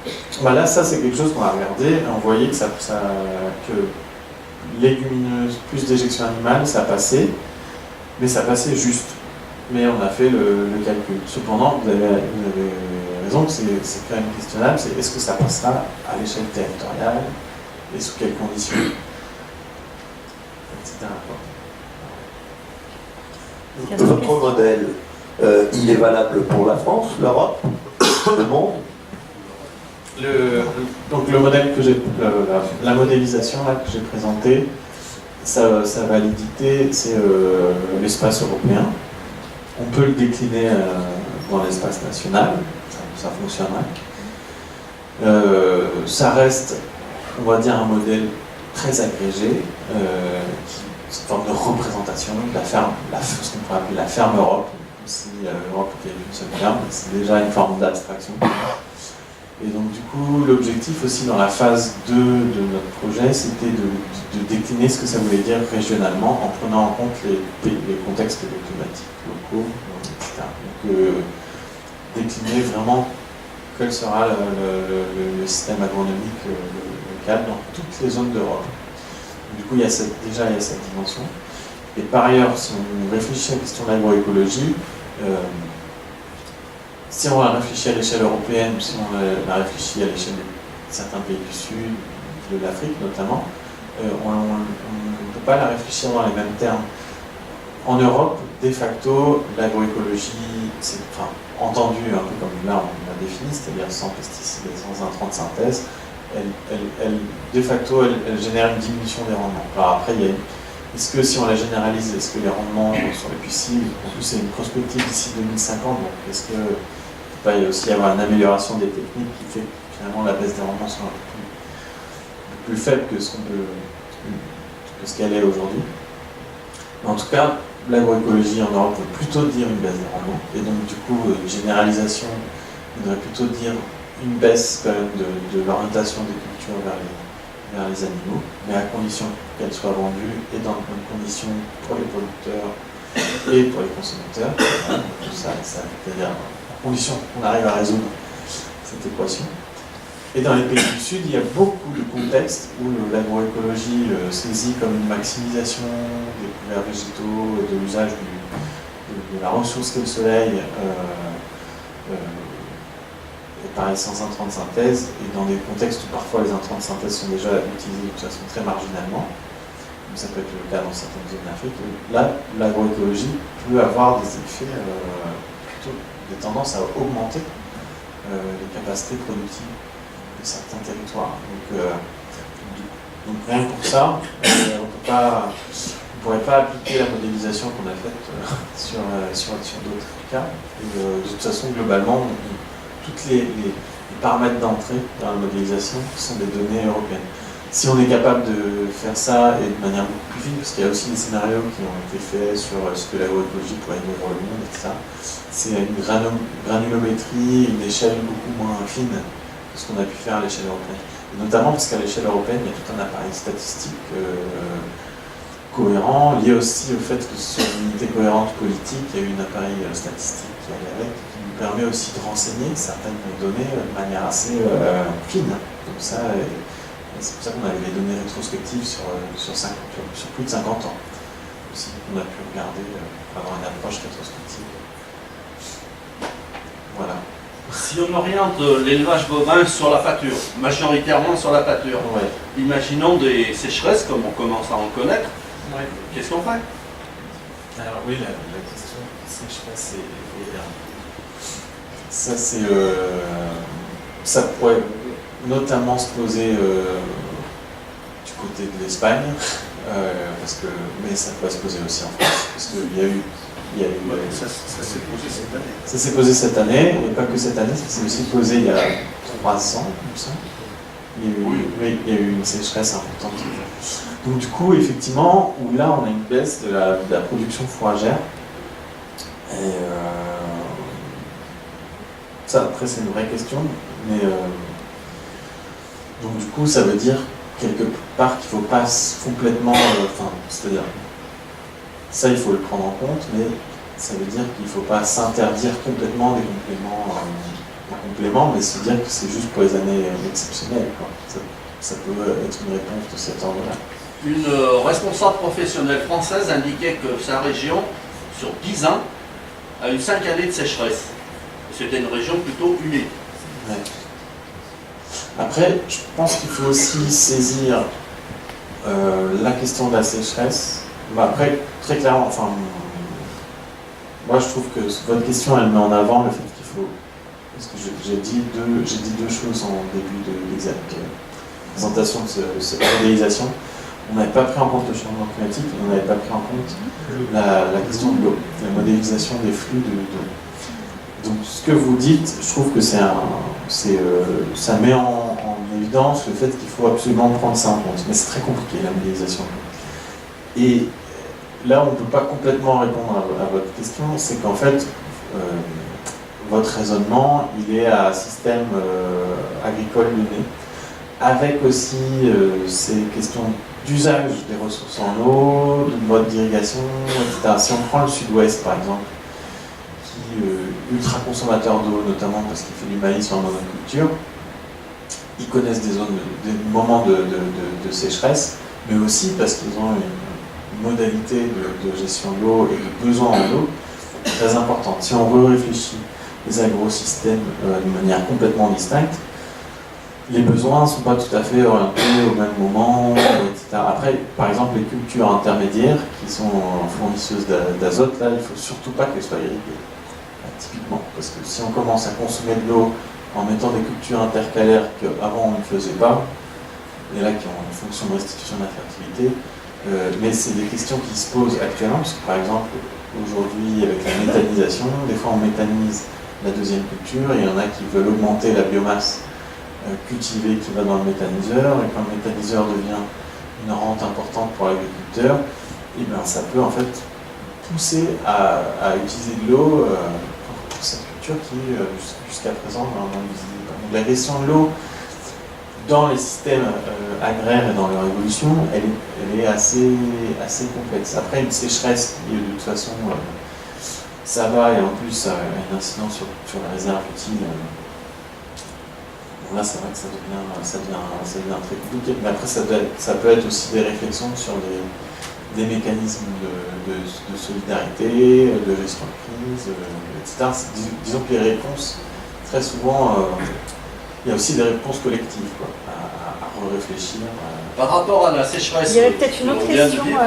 Bah là, ça c'est quelque chose qu'on a regardé. On voyait que légumineuses plus déjection animale, ça passait, mais ça passait juste. Mais on a fait le calcul. Cependant, vous avez raison que c'est quand même questionnable. C'est est-ce que ça passera à l'échelle territoriale et sous quelles conditions, etc. Votre modèle, il est valable pour la France, l'Europe, le monde? Donc le modèle que la modélisation là, que j'ai présentée, sa validité, c'est l'espace européen. On peut le décliner dans l'espace national, ça fonctionnerait. Ça reste, on va dire, un modèle très agrégé, qui est une forme de représentation de la ferme, ce qu'on pourrait appeler la ferme Europe. Si l'Europe était une seule ferme, c'est déjà une forme d'abstraction. Et donc du coup, l'objectif aussi dans la phase 2 de notre projet, c'était de décliner ce que ça voulait dire régionalement en prenant en compte les contextes climatiques locaux, etc. Donc décliner vraiment quel sera le système agronomique local dans toutes les zones d'Europe. Du coup, il y a cette dimension. Et par ailleurs, si on réfléchit à la question de l'agroécologie, si on la réfléchit à l'échelle européenne, si on la réfléchit à l'échelle de certains pays du Sud, de l'Afrique notamment, on ne peut pas la réfléchir dans les mêmes termes. En Europe, de facto, l'agroécologie, c'est entendu un peu comme là on l'a défini, c'est-à-dire sans pesticides et sans intrants de synthèse, de facto, elle génère une diminution des rendements. Alors après, est-ce que si on la généralise, est-ce que les rendements sur les pucilles, en plus c'est une prospective d'ici 2050, donc est-ce que il va aussi y avoir une amélioration des techniques qui fait que finalement la baisse des rendements soit un peu plus faible que ce qu'elle est aujourd'hui. Mais en tout cas, l'agroécologie en Europe veut plutôt dire une baisse des rendements, et donc du coup, une généralisation voudrait plutôt dire une baisse quand même de l'orientation des cultures vers les animaux, mais à condition qu'elles soient vendues et dans de bonnes conditions pour les producteurs et pour les consommateurs. Voilà, tout ça, c'est-à-dire à condition qu'on arrive à résoudre cette équation. Et dans les pays du Sud, il y a beaucoup de contextes où l'agroécologie saisit comme une maximisation des couverts végétaux, de l'usage de la ressource qu'est le soleil, et pareil sans intrants de synthèse, et dans des contextes où parfois les intrants de synthèse sont déjà utilisés de façon très marginalement, comme ça peut être le cas dans certaines zones d'Afrique. Là, l'agroécologie peut avoir des effets, plutôt des tendances à augmenter les capacités productives de certains territoires. Donc rien que pour ça, on ne pourrait pas appliquer la modélisation qu'on a faite sur d'autres cas. Et, de toute façon, globalement, toutes les paramètres d'entrée dans la modélisation sont des données européennes. Si on est capable de faire ça et de manière beaucoup plus fine, parce qu'il y a aussi des scénarios qui ont été faits sur ce que l'agroécologie pourrait nourrir le monde, etc. C'est une granulométrie, une échelle beaucoup moins fine que ce qu'on a pu faire à l'échelle européenne. Et notamment parce qu'à l'échelle européenne, il y a tout un appareil statistique cohérent, lié aussi au fait que sur une unité cohérente politique, il y a eu un appareil statistique qui allait avec, qui nous permet aussi de renseigner certaines données de manière assez fine. Donc ça, c'est pour ça qu'on avait les données rétrospectives sur plus de 50 ans. Aussi, on a pu regarder, avoir une approche rétrospective. Voilà. Si on oriente l'élevage bovin sur la pâture, majoritairement sur la pâture, Ouais. imaginons des sécheresses comme on commence à en connaître, Ouais. qu'est-ce qu'on fait? Alors oui, la question, sécheresse ça c'est ça pourrait notamment se poser du côté de l'Espagne, mais ça pourrait se poser aussi en France, parce qu'il y a eu Ça s'est posé cette année. ça s'est posé cette année, et pas que cette année, ça s'est aussi posé il y a 3 ans, il me semble. Il y a eu une sécheresse importante. Donc du coup, effectivement, où là on a une baisse de la production fourragère. Et ça, après, c'est une vraie question, mais donc du coup, ça veut dire quelque part qu'il ne faut pas complètement, c'est-à-dire, ça il faut le prendre en compte, mais ça veut dire qu'il ne faut pas s'interdire complètement des compléments, mais se dire que c'est juste pour les années exceptionnelles, quoi. Ça peut être une réponse de cet ordre-là. Une responsable professionnelle française indiquait que sa région, sur 10 ans, a eu 5 années de sécheresse. C'était une région plutôt humide. Ouais. Après, je pense qu'il faut aussi saisir la question de la sécheresse. Après, très clairement, moi je trouve que votre question, elle met en avant le fait qu'il faut... Parce que j'ai dit deux choses en début de présentation de cette modélisation. On n'avait pas pris en compte le changement climatique et on n'avait pas pris en compte la question de l'eau, la modélisation des flux de. Donc ce que vous dites, je trouve que ça met en évidence le fait qu'il faut absolument prendre ça en compte. Mais c'est très compliqué la modélisation. Et là, on ne peut pas complètement répondre à votre question, c'est qu'en fait, votre raisonnement, il est à système agricole donné, avec aussi ces questions d'usage des ressources en eau, de mode d'irrigation, etc. Si on prend le sud-ouest, par exemple, qui est ultra consommateur d'eau, notamment parce qu'il fait du maïs en monoculture, ils connaissent des moments de sécheresse, mais aussi parce qu'ils ont une modalité de gestion de l'eau et de besoin en eau très importante. Si on réfléchit les agrosystèmes de manière complètement distincte, les besoins ne sont pas tout à fait orientés au même moment, etc. Après, par exemple, les cultures intermédiaires qui sont fournisseuses d'azote, là, il ne faut surtout pas qu'elles soient irriguées, typiquement. Parce que si on commence à consommer de l'eau en mettant des cultures intercalaires qu'avant on ne faisait pas, et là qui ont une fonction de restitution de la fertilité, mais c'est des questions qui se posent actuellement, parce que par exemple, aujourd'hui, avec la méthanisation, des fois on méthanise la deuxième culture, et il y en a qui veulent augmenter la biomasse cultivée qui va dans le méthaniseur, et quand le méthaniseur devient une rente importante pour l'agriculteur, et bien ça peut en fait pousser à utiliser de l'eau pour cette culture qui jusqu'à présent dans l'usine. Donc la gestion de l'eau dans les systèmes agraires et dans leur évolution, elle est assez complexe. Après, une sécheresse qui, de toute façon, ça va, et en plus, ça a une incidence sur la réserve utile. Bon, là, c'est vrai que ça devient très compliqué. Mais après, ça peut être aussi des réflexions sur des mécanismes de solidarité, de gestion de crise, etc. Disons que les réponses, très souvent, il y a aussi des réponses collectives, quoi, à réfléchir. Par rapport à la sécheresse, Il y avait peut-être une que autre l'on vient de question, dire,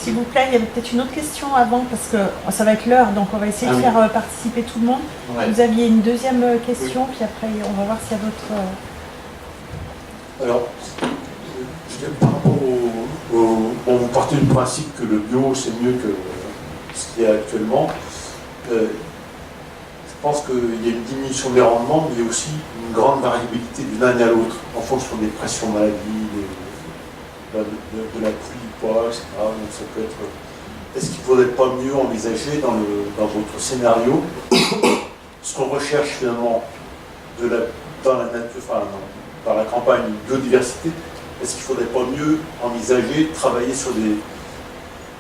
s'il vous plaît, il y avait peut-être une autre question avant, parce que ça va être l'heure, donc on va essayer de oui. faire participer tout le monde. Ouais. Vous aviez une deuxième question, puis après on va voir s'il y a d'autres... Alors, par rapport vous partez du principe que le bio c'est mieux que ce qu'il y a actuellement. Je pense qu'il y a une diminution des rendements, mais il y a aussi une grande variabilité d'une année à l'autre, en fonction des pressions maladies, de la pluie, quoi, etc. Donc ça peut être. Est-ce qu'il ne faudrait pas mieux envisager dans votre scénario ce qu'on recherche finalement dans la nature, enfin, dans la campagne, une biodiversité? Est-ce qu'il ne faudrait pas mieux envisager de travailler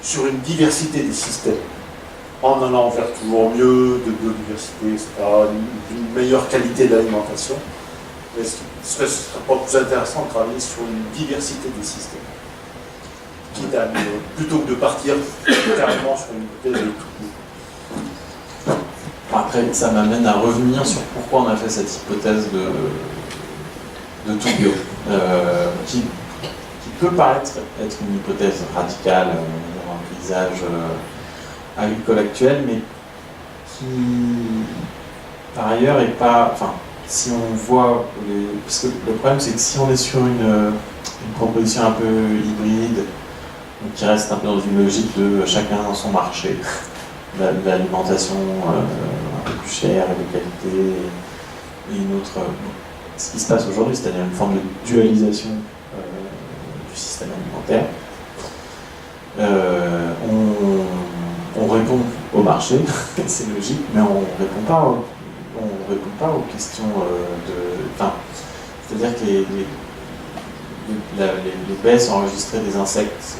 sur une diversité des systèmes, en allant vers toujours mieux de biodiversité, etc., d'une meilleure qualité d'alimentation? Est-ce que ce ne serait pas plus intéressant de travailler sur une diversité des systèmes, plutôt que de partir carrément sur une hypothèse de tout? Après, ça m'amène à revenir sur pourquoi on a fait cette hypothèse de tout bio, qui peut paraître être une hypothèse radicale dans un paysage agricole actuel, mais qui, par ailleurs, est pas... Enfin, si on voit... Parce que le problème, c'est que si on est sur une proposition un peu hybride, donc qui reste un peu dans une logique de chacun dans son marché, l'alimentation un peu plus chère et de qualité, et une autre... ce qui se passe aujourd'hui, c'est-à-dire une forme de dualisation du système alimentaire. On répond au marché, c'est logique, mais on ne répond pas aux questions Enfin, c'est-à-dire que les baisses enregistrées des insectes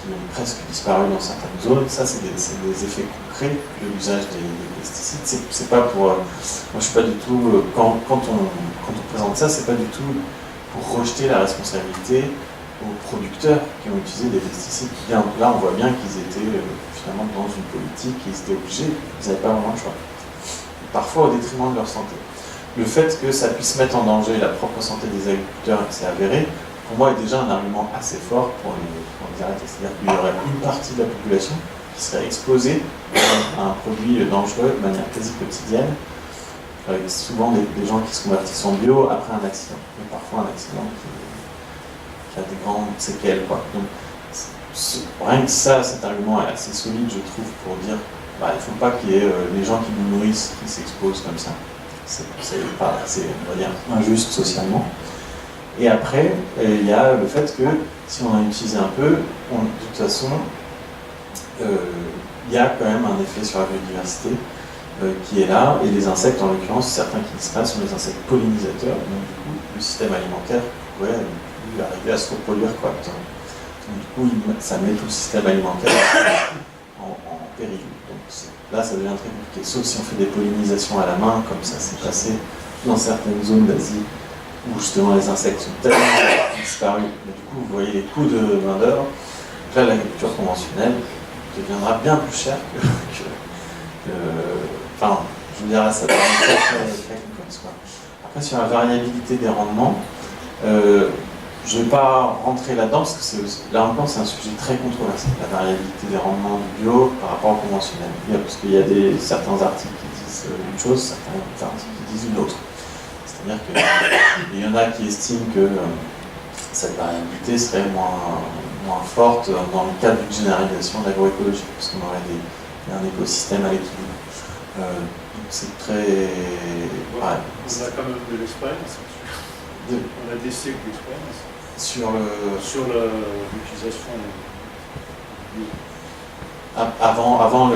qui ont presque disparu dans certaines zones, ça c'est des effets concrets de l'usage des pesticides. C'est pas pour... moi je suis pas du tout... Quand on présente ça, c'est pas du tout pour rejeter la responsabilité aux producteurs qui ont utilisé des pesticides. Là on voit bien qu'ils étaient finalement dans une politique, ils étaient obligés, ils n'avaient pas vraiment le choix. Parfois au détriment de leur santé. Le fait que ça puisse mettre en danger la propre santé des agriculteurs et que c'est avéré, pour moi est déjà un argument assez fort pour les arrêter. C'est-à-dire qu'il y aurait une partie de la population qui serait exposée à un produit dangereux de manière quasi quotidienne, avec souvent des gens qui se convertissent en bio après un accident. Mais parfois un accident qui a des grandes séquelles, quoi. Donc, rien que ça, cet argument est assez solide, je trouve, pour dire il ne faut pas qu'il y ait les gens qui nous nourrissent qui s'exposent comme ça. C'est on va dire, injuste socialement. Et après, il y a le fait que, si on en utilise un peu, de toute façon, il y a quand même un effet sur la biodiversité qui est là, et les insectes, en l'occurrence, certains qui disparaissent sont des insectes pollinisateurs, donc du coup, le système alimentaire pourrait arriver à se reproduire correctement. Donc du coup, ça met tout le système alimentaire en péril. Donc là, ça devient très compliqué, sauf si on fait des pollinisations à la main, comme ça s'est passé dans certaines zones d'Asie, où justement les insectes sont tellement disparus. Mais du coup, vous voyez les coûts de main-d'œuvre. Là, l'agriculture conventionnelle deviendra bien plus chère enfin, je veux dire, là, ça devient très complexe, quoi. Après, sur la variabilité des rendements, je ne vais pas rentrer là-dedans, parce que là encore, c'est un sujet très controversé, la variabilité des rendements du bio par rapport au conventionnel. Parce qu'il y a certains articles qui disent une chose, certains articles qui disent une autre. C'est-à-dire qu'il y en a qui estiment que cette variabilité serait moins forte dans le cadre d'une généralisation de l'agroécologie, parce qu'on aurait un écosystème à l'équilibre. Donc c'est très... On a quand même de l'expérience. On a des siècles d'expérience. Sur l'utilisation du avant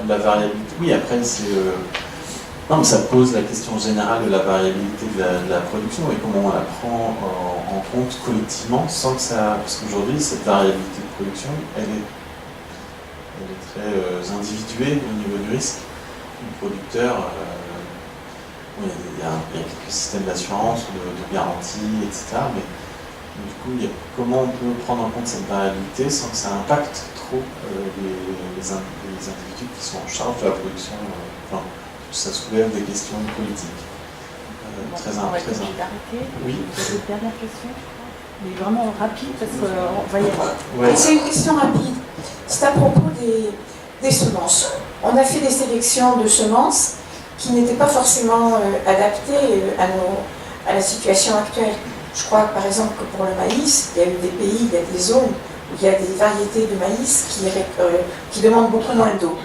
la variabilité. Oui, après c'est Non, mais ça pose la question générale de la variabilité de la production et comment on la prend en compte collectivement sans que ça... Parce qu'aujourd'hui, cette variabilité de production, elle est très individuée au niveau du risque. Le producteur, bon, il y a quelques systèmes d'assurance, de garantie, etc. Mais du coup, comment on peut prendre en compte cette variabilité sans que ça impacte trop les individus qui sont en charge de la production. Enfin, ça soulève des questions politiques. Très arrêter. Oui. Une dernière question, mais vraiment rapide parce qu'on va y aller. Ouais. C'est une question rapide. C'est à propos des semences. On a fait des sélections de semences qui n'étaient pas forcément adaptées à la situation actuelle. Je crois par exemple que pour le maïs, il y a eu des pays, il y a des zones où il y a des variétés de maïs qui demandent beaucoup moins d'eau.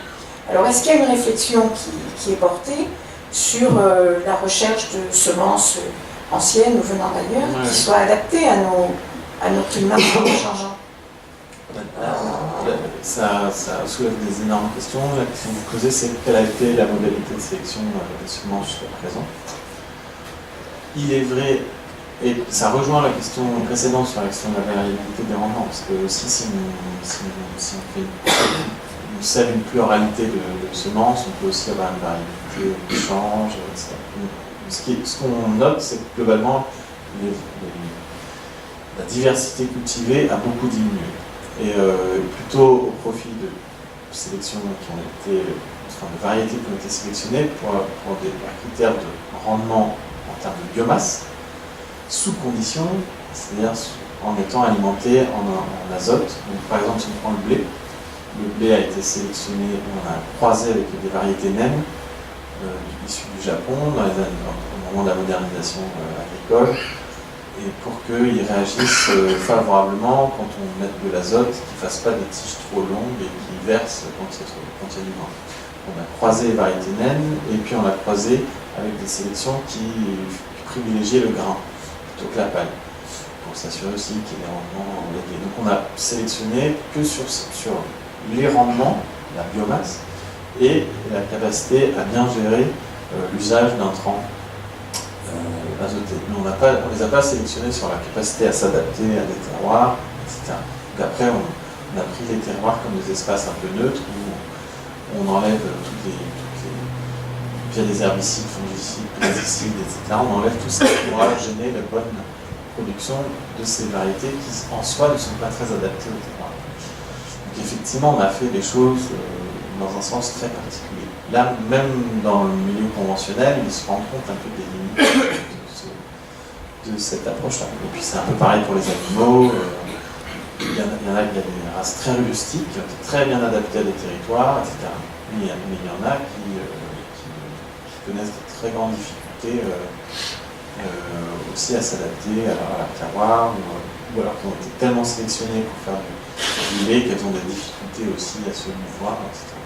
Alors est-ce qu'il y a une réflexion qui est portée sur la recherche de semences anciennes ou venant d'ailleurs, qui soient adaptées à nos climats changeants? Ça soulève des énormes questions. La question que vous posez, c'est quelle a été la modalité de sélection des semences jusqu'à présent. Il est vrai, et ça rejoint la question précédente sur la question de la variabilité des rendements, parce que aussi si on fait une pluralité de semences, on peut aussi avoir une variabilité qui change, etc. Ce qu'on note, c'est que globalement, la diversité cultivée a beaucoup diminué. Et plutôt au profit de sélections qui ont été, enfin de variétés qui ont été sélectionnées pour des critères de rendement en termes de biomasse, sous condition, c'est-à-dire en étant alimenté en azote. Donc, par exemple, si on prend le blé a été sélectionné, on a croisé avec des variétés naines issues du Japon au moment de la modernisation agricole. Et pour qu'ils réagissent favorablement quand on met de l'azote, qu'ils ne fassent pas des tiges trop longues et qu'ils versent quand il y a du vent. On a croisé les variétés naines et puis on a croisé avec des sélections qui privilégiaient le grain plutôt que la paille, pour s'assurer aussi qu'il y ait des rendements élevés. Donc on a sélectionné que sur les rendements, la biomasse, et la capacité à bien gérer l'usage d'intrants azotés. Mais on ne les a pas sélectionnés sur la capacité à s'adapter à des terroirs, etc. Donc après, on a pris les terroirs comme des espaces un peu neutres où on enlève via des herbicides, fongicides, pesticides, etc. On enlève tout ça pour gêner la bonne production de ces variétés qui, en soi, ne sont pas très adaptées au terroir. Donc effectivement, on a fait des choses dans un sens très particulier. Là, même dans le milieu conventionnel, ils se rendent compte un peu des limites de cette approche-là. Et puis c'est un peu pareil pour les animaux. Il y en a qui ont des races très rustiques, très bien adaptées à des territoires, etc. Mais il y en a qui connaissent de très grandes difficultés aussi à s'adapter à leur terroir, ou alors qui ont été tellement sélectionnés pour faire du lait qu'elles ont des difficultés aussi à se mouvoir, etc.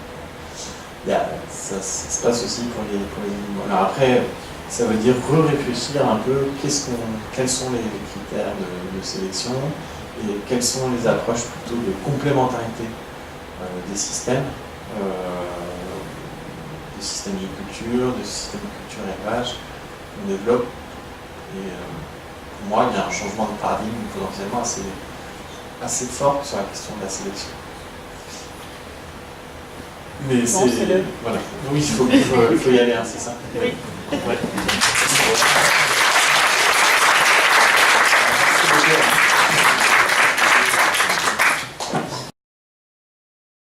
Ça se passe aussi pour les animaux. Alors après, ça veut dire réfléchir un peu quels sont les critères de sélection et quelles sont les approches plutôt de complémentarité des systèmes de culture, de systèmes de culture élevage qu'on développe. Et pour moi, il y a un changement de paradigme potentiellement assez fort sur la question de la sélection. Mais voilà. Oui, il faut y aller, hein, c'est ça. Oui. Ouais.